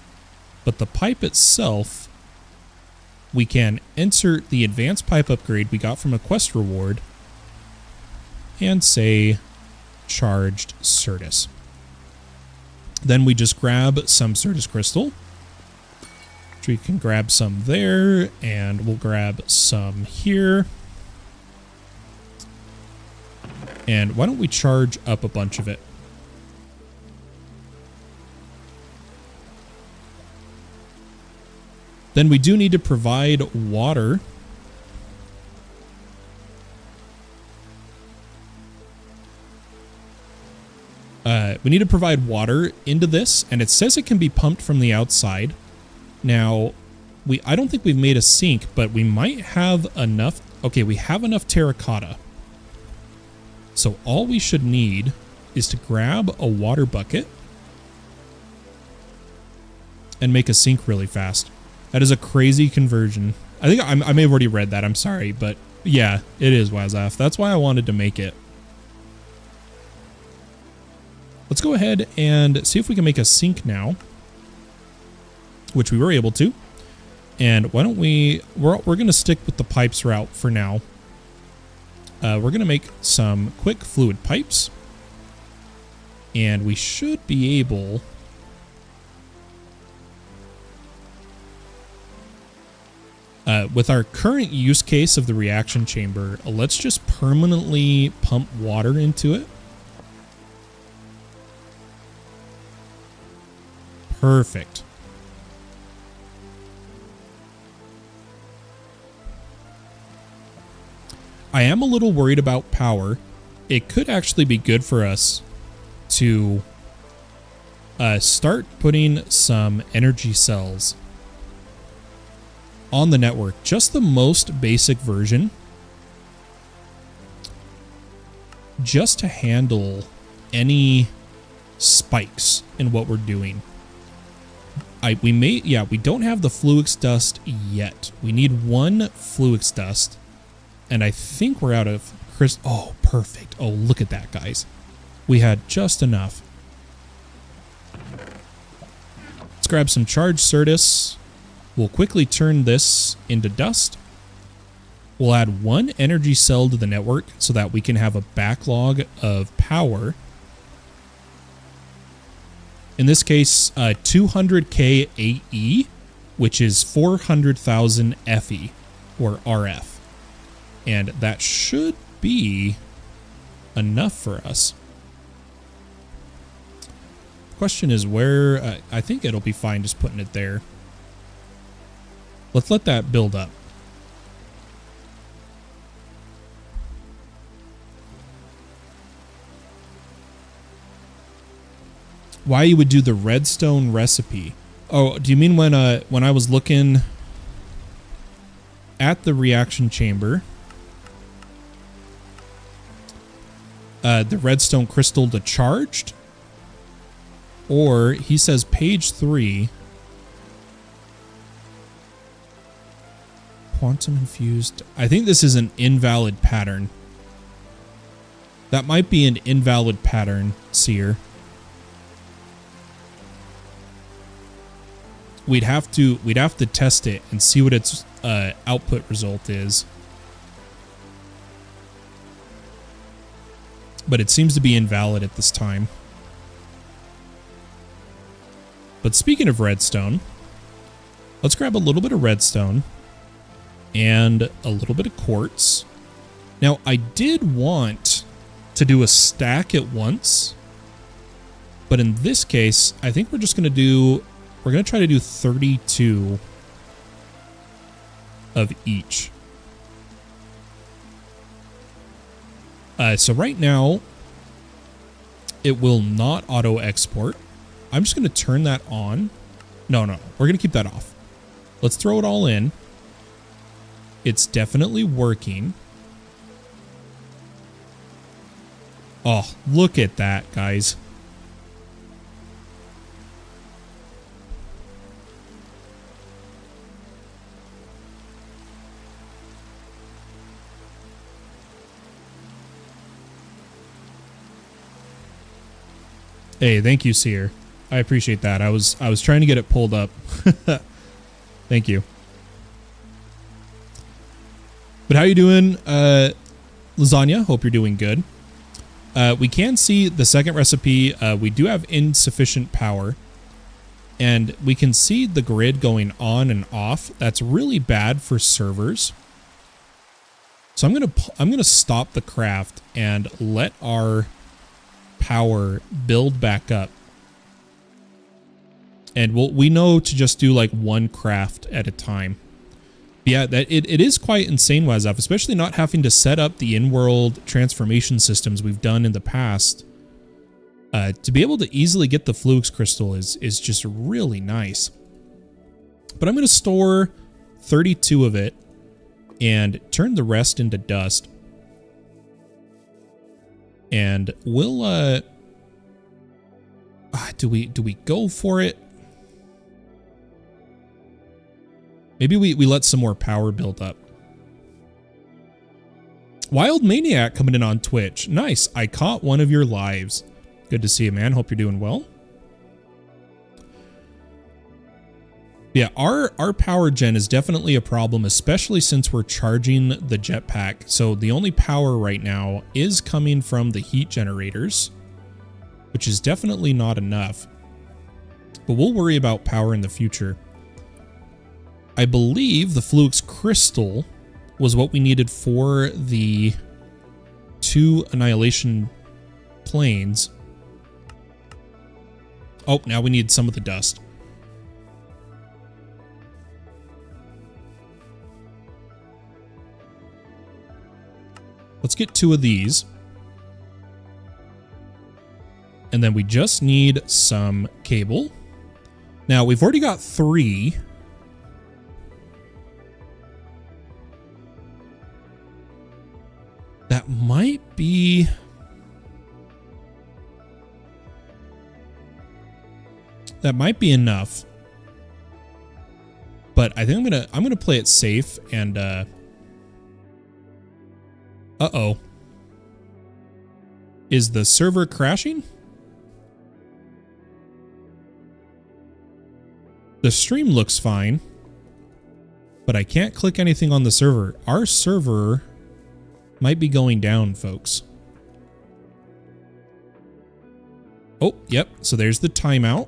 but the pipe itself, we can insert the advanced pipe upgrade we got from a quest reward and say charged Certus. Then we just grab some Certus crystal, which we can grab some there, and we'll grab some here. And why don't we charge up a bunch of it? Then we do need to provide water. We need to provide water into this, and it says it can be pumped from the outside. Now, I don't think we've made a sink, but we might have enough. Okay, we have enough terracotta. So all we should need is to grab a water bucket and make a sink really fast. That is a crazy conversion. I think I may have already read that. I'm sorry, but yeah, it is Wazaf. That's why I wanted to make it. Let's go ahead and see if we can make a sink now, which we were able to. And why don't we're going to stick with the pipes route for now. We're going to make some quick fluid pipes, and we should be able with our current use case of the reaction chamber, let's just permanently pump water into it. Perfect. I am a little worried about power. It could actually be good for us to start putting some energy cells on the network. Just the most basic version, just to handle any spikes in what we're doing. We don't have the Fluix dust yet. We need one Fluix dust, and I think we're out of Oh, perfect. Oh, look at that, guys. We had just enough. Let's grab some charged Certus. We'll quickly turn this into dust. We'll add one energy cell to the network so that we can have a backlog of power. In this case, 200k AE which is 400,000 FE or RF. And that should be enough for us. The question is where, I think it'll be fine just putting it there. Let's let that build up. Why you would do the redstone recipe? Oh, do you mean when I was looking at the reaction chamber, the redstone crystal decharged? Or he says page 3, quantum infused. I think this is an invalid pattern. That might be an invalid pattern, Seer. We'd have to test it and see what its output result is. But it seems to be invalid at this time. But speaking of redstone, let's grab a little bit of redstone and a little bit of quartz. Now, I did want to do a stack at once, but in this case, I think we're just going to do, we're going to try to do 32 of each. So right now, it will not auto export. I'm just going to turn that on. No, we're going to keep that off. Let's throw it all in. It's definitely working. Oh, look at that, guys. Hey, thank you, Seer. I appreciate that. I was trying to get it pulled up. Thank you. But how you doing, Lasagna? Hope you're doing good. We can see the second recipe. We do have insufficient power, and we can see the grid going on and off. That's really bad for servers. So I'm gonna stop the craft and let our power build back up. And we know to just do like one craft at a time. But yeah, that it is quite insane, Wazaf, especially not having to set up the in-world transformation systems we've done in the past. To be able to easily get the Flux crystal is just really nice. But I'm going to store 32 of it and turn the rest into dust. And we'll do we go for it? Maybe we let some more power build up. Wild Maniac coming in on Twitch. Nice. I caught one of your lives. Good to see you, man. Hope you're doing well. Yeah, our power gen is definitely a problem, especially since we're charging the jetpack. So the only power right now is coming from the heat generators, which is definitely not enough. But we'll worry about power in the future. I believe the Flux crystal was what we needed for the 2 annihilation planes. Oh, now we need some of the dust. Let's get 2 of these. And then we just need some cable. Now, we've already got 3. That might be... That might be enough. But I think I'm gonna play it safe and uh-oh. Is the server crashing? The stream looks fine, but I can't click anything on the server. Our server might be going down, folks. Oh, yep. So there's the timeout.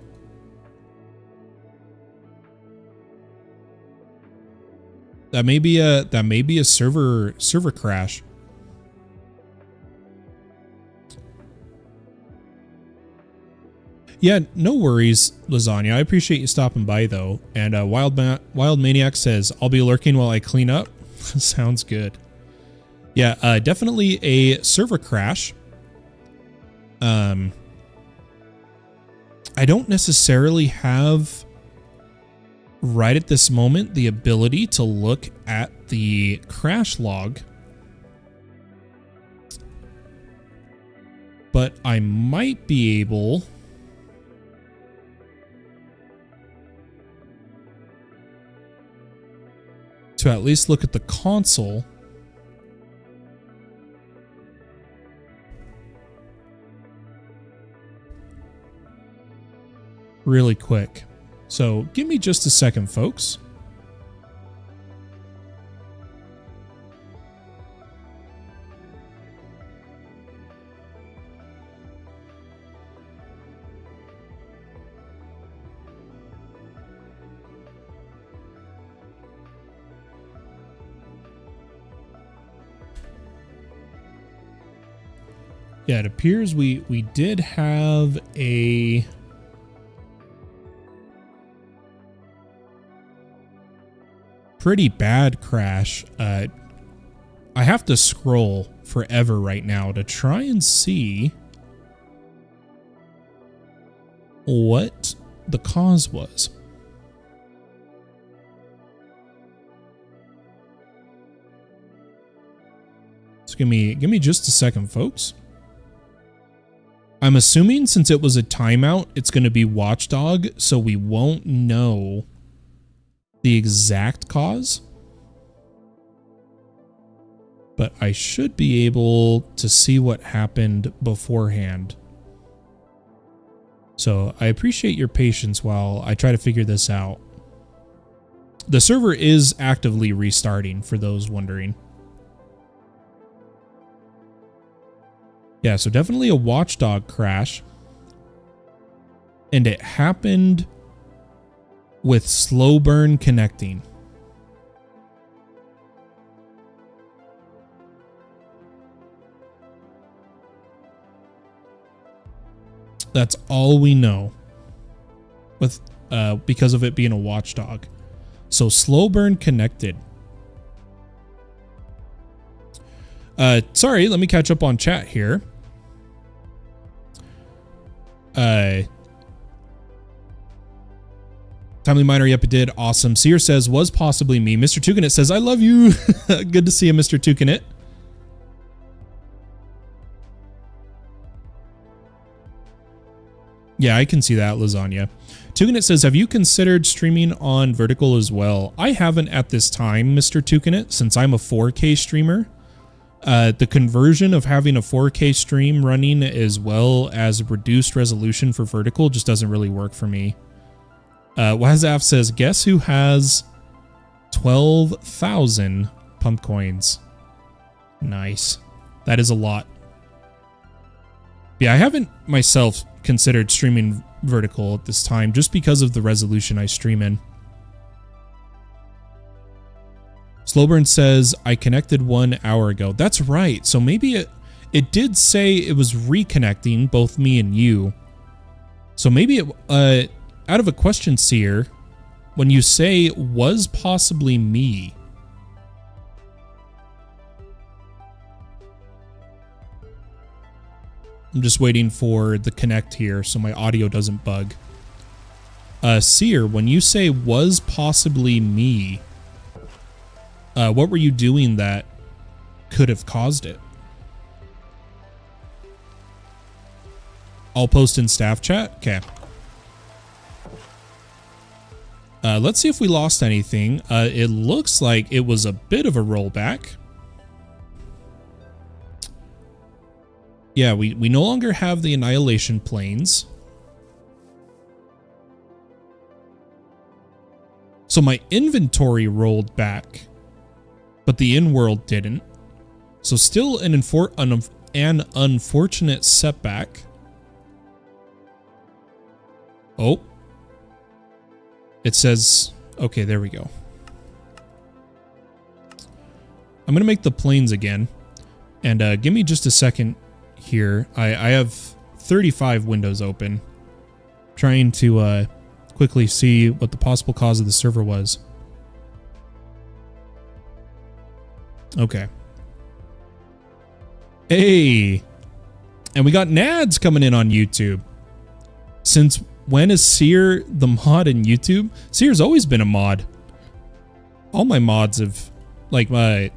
That may be a server crash. Yeah, no worries, Lasagna. I appreciate you stopping by though. And Wild Maniac says, "I'll be lurking while I clean up." Sounds good. Yeah, definitely a server crash. I don't necessarily have right at this moment the ability to look at the crash log, but I might be able to at least look at the console really quick. So give me just a second, folks. Yeah, it appears we did have a pretty bad crash. I have to scroll forever right now to try and see what the cause was. So give me just a second, folks. I'm assuming since it was a timeout, it's going to be Watchdog, so we won't know the exact cause. But I should be able to see what happened beforehand. So I appreciate your patience while I try to figure this out. The server is actively restarting, for those wondering. Yeah, so definitely a Watchdog crash. And it happened with slow burn connecting. That's all we know with because of it being a Watchdog. So slow burn connected. Sorry, let me catch up on chat here. Timely Miner, yep, it did. Awesome. Seer says, was possibly me. Mr. Tukinit says, I love you. Good to see you, Mr. Tukinit. Yeah, I can see that, Lasagna. Tukinit says, have you considered streaming on vertical as well? I haven't at this time, Mr. Tukinit, since I'm a 4K streamer. The conversion of having a 4K stream running as well as reduced resolution for vertical just doesn't really work for me. Wazaf says, guess who has 12,000 pump coins? Nice. That is a lot. Yeah, I haven't myself considered streaming vertical at this time just because of the resolution I stream in. Slowburn says, I connected 1 hour ago. That's right. So maybe it did say it was reconnecting both me and you. So maybe it, out of a question, Seer, when you say was possibly me, I'm just waiting for the connect here so my audio doesn't bug. Seer, when you say was possibly me, what were you doing that could have caused it? I'll post in staff chat. Okay. Let's see if we lost anything. It looks like it was a bit of a rollback. Yeah, we no longer have the annihilation planes. So my inventory rolled back, but the in-world didn't. So still an unfortunate setback. Oh. It says, okay, there we go. I'm going to make the planes again. And give me just a second here. I have 35 windows open. Trying to quickly see what the possible cause of the server was. Okay. Hey! And we got Nads coming in on YouTube. Since when is Seer the mod in YouTube? Seer's always been a mod. All my mods have, like my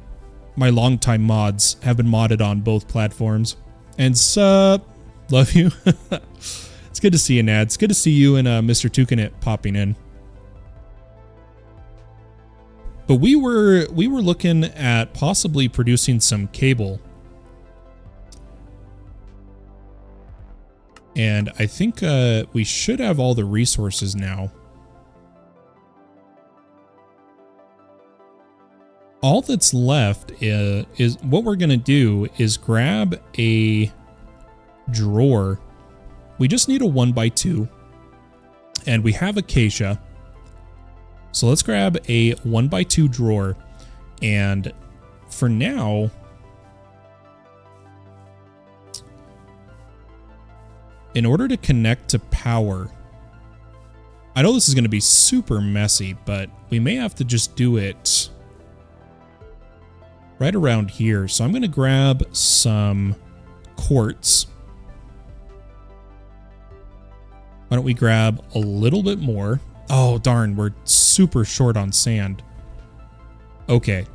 longtime mods have been modded on both platforms. And sup? Love you. It's good to see you, Nads. It's good to see you and Mr. Tukanet popping in. But we were looking at possibly producing some cable. And I think we should have all the resources now. All that's left is what we're going to do is grab a drawer. We just need a 1x2. And we have acacia. So let's grab a 1x2 drawer. And for now, in order to connect to power, I know this is going to be super messy, but we may have to just do it right around here. So I'm going to grab some quartz. Why don't we grab a little bit more? Oh, darn, we're super short on sand. Okay.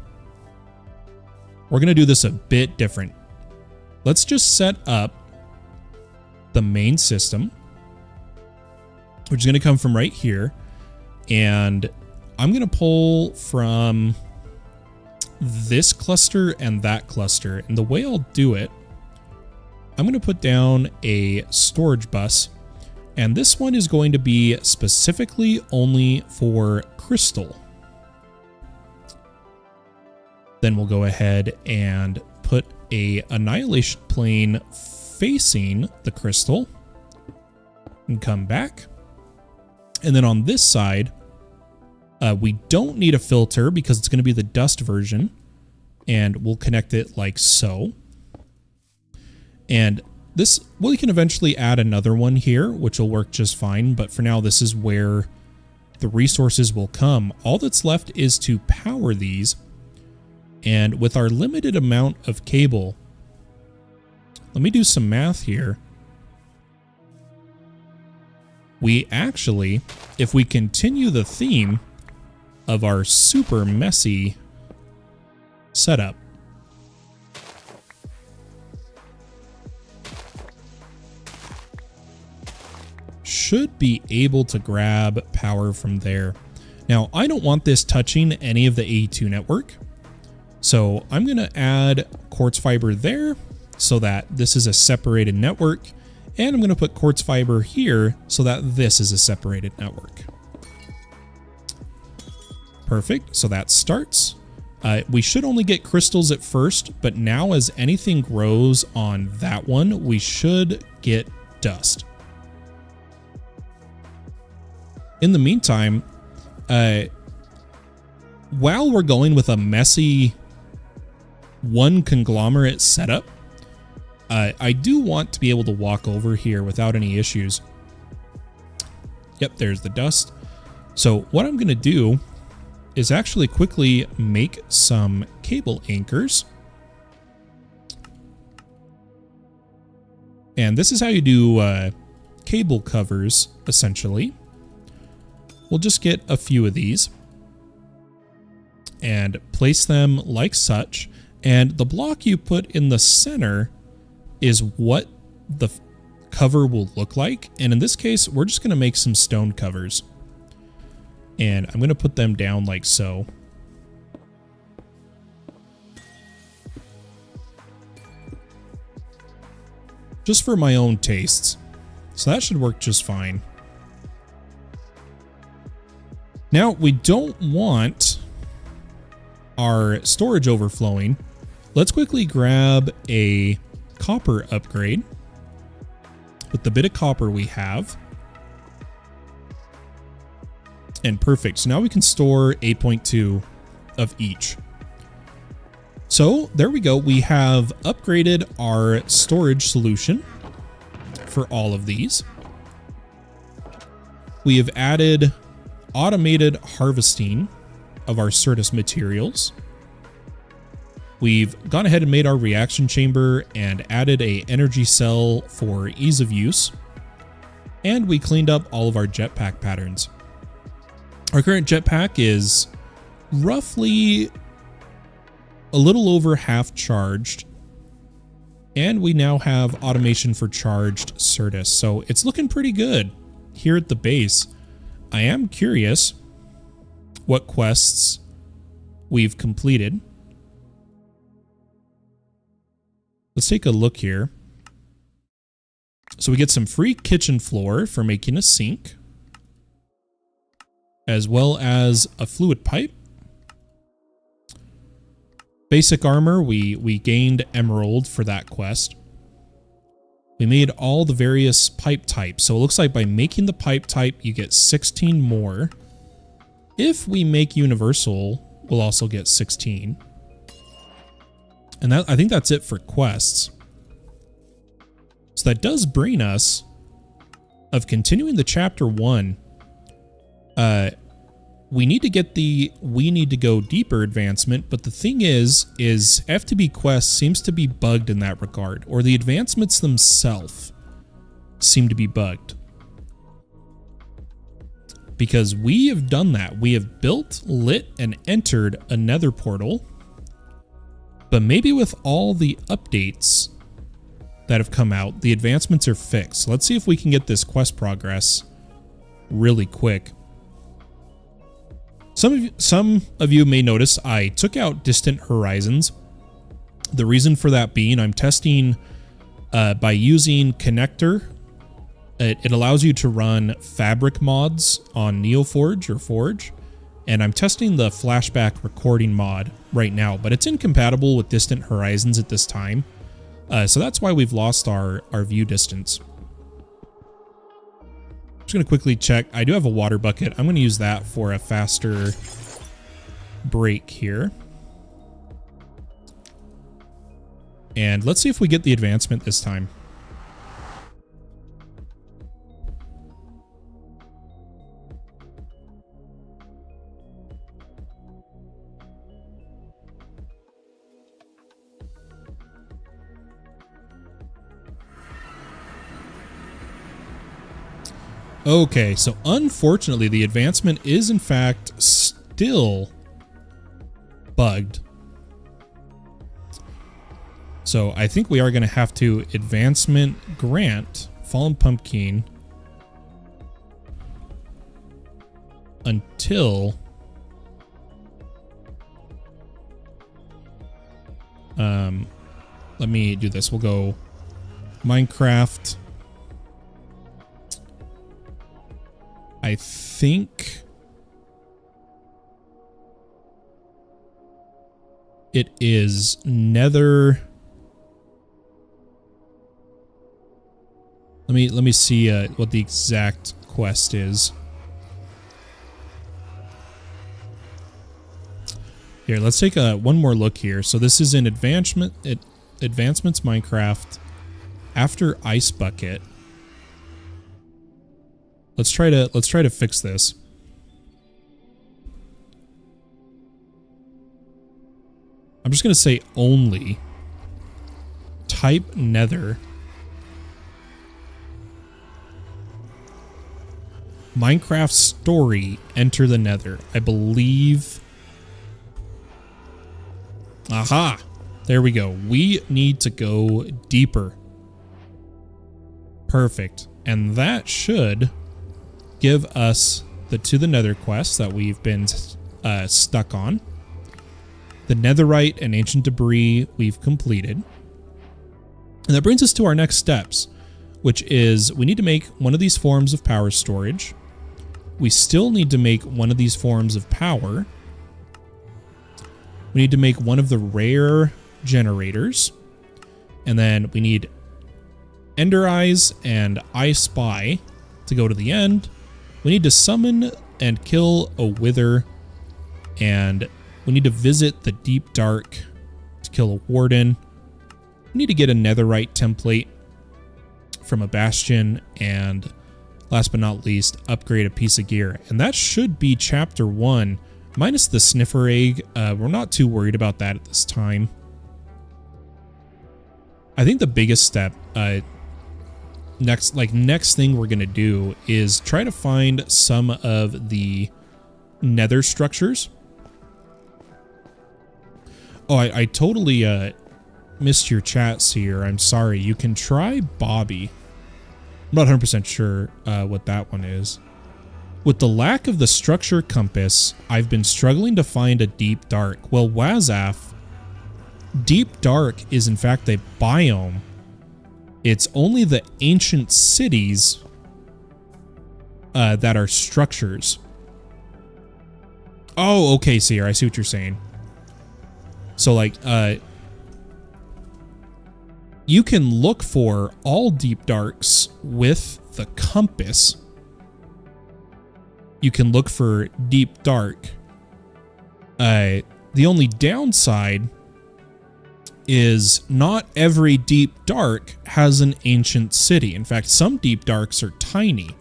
We're going to do this a bit different. Let's just set up the main system, which is going to come from right here. And I'm going to pull from this cluster and that cluster. And the way I'll do it, I'm going to put down a storage bus. And this one is going to be specifically only for crystal. Then we'll go ahead and put a annihilation plane facing the crystal and come back. And then on this side, we don't need a filter because it's going to be the dust version. And we'll connect it like so. And this, we can eventually add another one here, which will work just fine. But for now, this is where the resources will come. All that's left is to power these. And with our limited amount of cable, let me do some math here. We actually, if we continue the theme of our super messy setup, should be able to grab power from there. Now, I don't want this touching any of the AE2 network, so I'm going to add quartz fiber there so that this is a separated network, and I'm going to put quartz fiber here so that this is a separated network. Perfect, so that starts. We should only get crystals at first, but now as anything grows on that one, we should get dust. In the meantime, while we're going with a messy one conglomerate setup, I do want to be able to walk over here without any issues. Yep, there's the dust. So what I'm going to do is actually quickly make some cable anchors. And this is how you do cable covers, essentially. We'll just get a few of these and place them like such. And the block you put in the center is what the cover will look like. And in this case, we're just going to make some stone covers. And I'm going to put them down like so. Just for my own tastes. So that should work just fine. Now, we don't want our storage overflowing. Let's quickly grab a copper upgrade with the bit of copper we have. And perfect. So now we can store 8.2 of each. So there we go. We have upgraded our storage solution for all of these. We have added automated harvesting of our Certus materials. We've gone ahead and made our reaction chamber and added a energy cell for ease of use. And we cleaned up all of our jetpack patterns. Our current jetpack is roughly a little over half charged. And we now have automation for charged Certus. So it's looking pretty good here at the base. I am curious what quests we've completed. Let's take a look here. So we get some free kitchen floor for making a sink, as well as a fluid pipe. Basic armor, we gained emerald for that quest. We made all the various pipe types. So it looks like by making the pipe type, you get 16 more. If we make universal, we'll also get 16. And I think that's it for quests. So that does bring us of continuing the chapter 1. We need to get the we need to go deeper advancement, but the thing is FTB quest seems to be bugged in that regard, or the advancements themselves seem to be bugged. Because we have done that. We have built, lit, and entered a nether portal. But maybe with all the updates that have come out, the advancements are fixed. Let's see if we can get this quest progress really quick. Some of you may notice I took out Distant Horizons. The reason for that being I'm testing by using Connector. It allows you to run fabric mods on Neoforge or Forge. And I'm testing the flashback recording mod right now, but it's incompatible with Distant Horizons at this time. So that's why we've lost our view distance. Just going to quickly check. I do have a water bucket. I'm going to use that for a faster break here. And let's see if we get the advancement this time. Okay, so unfortunately, the advancement is in fact still bugged. So I think we are going to have to advancement grant Fallen Pumpkin until let me do this. We'll go Minecraft. I think it is Nether. Let me see what the exact quest is. Here, let's take one more look here. So this is in Advancements Minecraft after Ice Bucket. Let's try to fix this. I'm just gonna say only type Nether. Minecraft story, enter the Nether. I believe. Aha! There we go. We need to go deeper. Perfect. And that should give us the To the Nether quest that we've been stuck on. The Netherite and Ancient Debris we've completed. And that brings us to our next steps, which is we need to make one of these forms of power storage. We still need to make one of these forms of power. We need to make one of the rare generators. And then we need Ender Eyes and I Spy to go to the end. We need to summon and kill a Wither. And we need to visit the Deep Dark to kill a warden. Need to get a netherite template from a bastion, and last but not least, upgrade a piece of gear. And that should be chapter 1, minus the sniffer egg. We're not too worried about that at this time. I think the biggest step, next thing we're gonna do is try to find some of the nether structures. Oh, I totally missed your chats here. I'm sorry. You can try Bobby. I'm not 100% sure what that one is. With the lack of the structure compass, I've been struggling to find a deep dark. Well, Wazaf, deep dark is in fact a biome. It's only the ancient cities that are structures. Oh, okay, Seer, I see what you're saying. So, like, you can look for all deep darks with the compass. You can look for deep dark. The only downside is not every deep dark has an ancient city. In fact, some deep darks are tiny,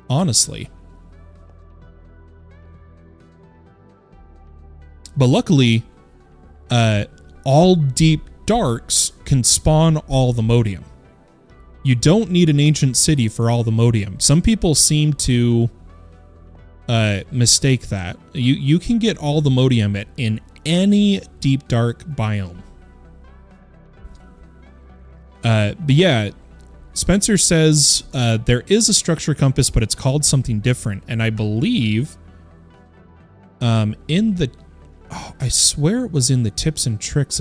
honestly. But luckily, all deep darks can spawn allthemodium. You don't need an ancient city for allthemodium. Some people seem to mistake that. You can get allthemodium in any deep dark biome. But yeah, Spencer says there is a structure compass, but it's called something different. And I believe in the... Oh, I swear it was in the tips and tricks.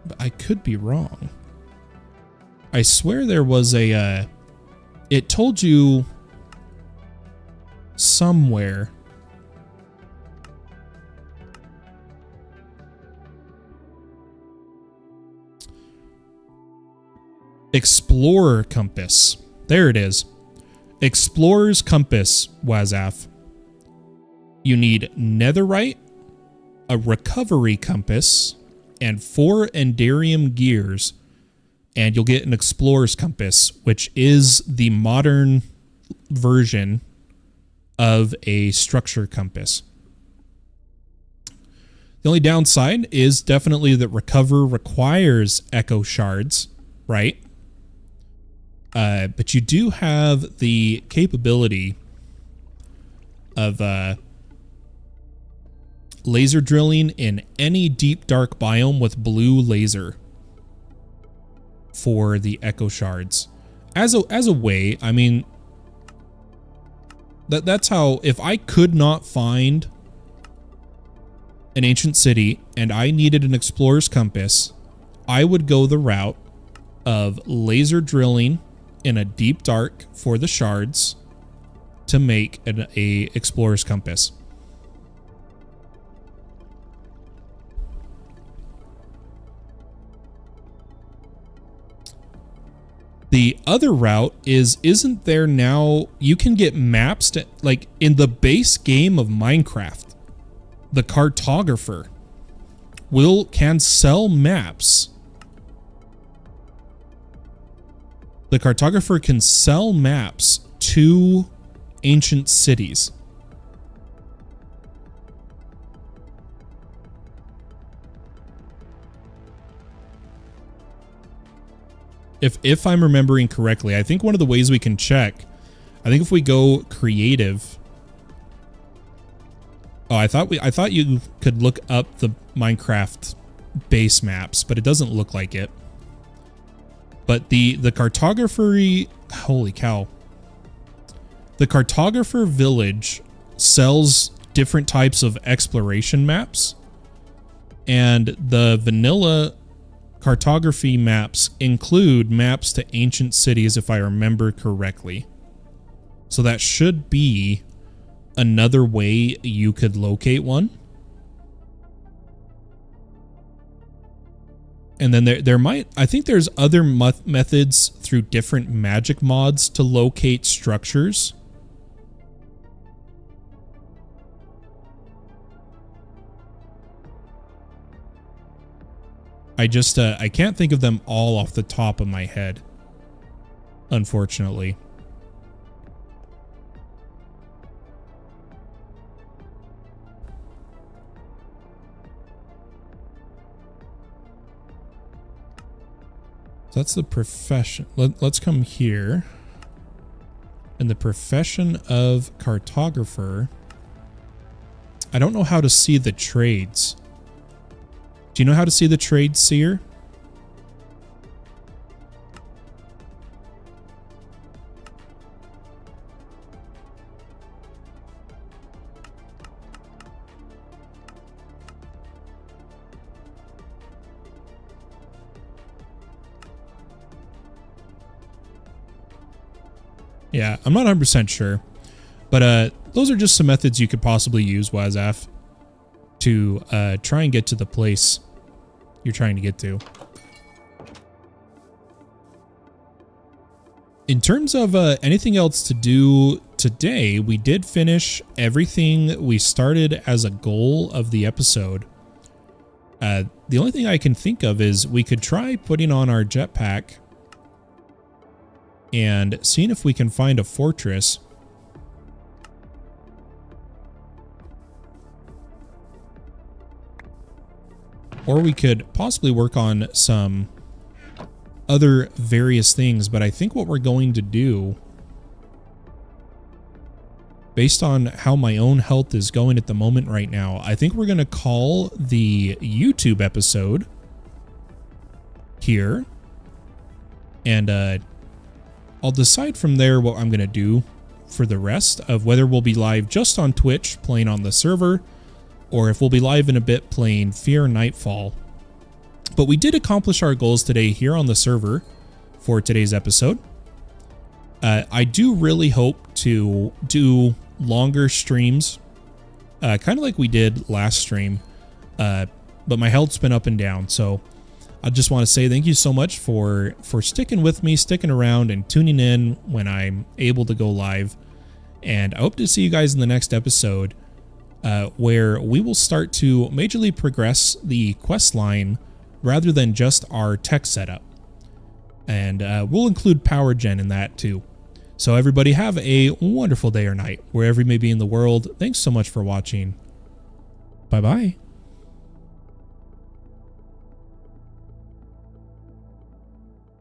But I could be wrong. I swear there was a... it told you somewhere. Explorer compass. There it is. Explorer's compass, Wazaf. You need netherite, a recovery compass, and 4 enderium gears, and you'll get an explorer's compass, which is the modern version of a structure compass. The only downside is definitely that recover requires echo shards, right? But you do have the capability of laser drilling in any deep dark biome with blue laser for the echo shards. As a way, I mean, that's how, if I could not find an ancient city and I needed an explorer's compass, I would go the route of laser drilling in a deep dark for the shards to make a explorer's compass. The other route is, isn't there now, you can get maps to, like, in the base game of Minecraft, the cartographer can sell maps. The cartographer can sell maps to ancient cities. If I'm remembering correctly, I think one of the ways we can check, I think if we go creative. Oh, I thought you could look up the Minecraft base maps, but it doesn't look like it. But the cartographer, holy cow. The cartographer village sells different types of exploration maps, and the vanilla cartography maps include maps to ancient cities, if I remember correctly. So that should be another way you could locate one. And then there might, I think there's other methods through different magic mods to locate structures. I just, I can't think of them all off the top of my head, unfortunately. So that's the profession. Let's come here. And the profession of cartographer. I don't know how to see the trades. Do you know how to see the trades, Seer? Yeah, I'm not 100% sure. But those are just some methods you could possibly use, Wazaf, to try and get to the place you're trying to get to. In terms of anything else to do today, we did finish everything we started as a goal of the episode. The only thing I can think of is we could try putting on our jetpack and seeing if we can find a fortress. Or we could possibly work on some other various things, but I think what we're going to do, based on how my own health is going at the moment right now, I think we're going to call the YouTube episode here. And I'll decide from there what I'm going to do for the rest of whether we'll be live just on Twitch playing on the server, or if we'll be live in a bit playing Fear Nightfall. But we did accomplish our goals today here on the server for today's episode. I do really hope to do longer streams, kind of like we did last stream, but my health's been up and down, so I just want to say thank you so much for sticking with me, sticking around, and tuning in when I'm able to go live. And I hope to see you guys in the next episode, where we will start to majorly progress the quest line rather than just our tech setup. And we'll include power gen in that too. So everybody have a wonderful day or night, wherever you may be in the world. Thanks so much for watching. Bye-bye.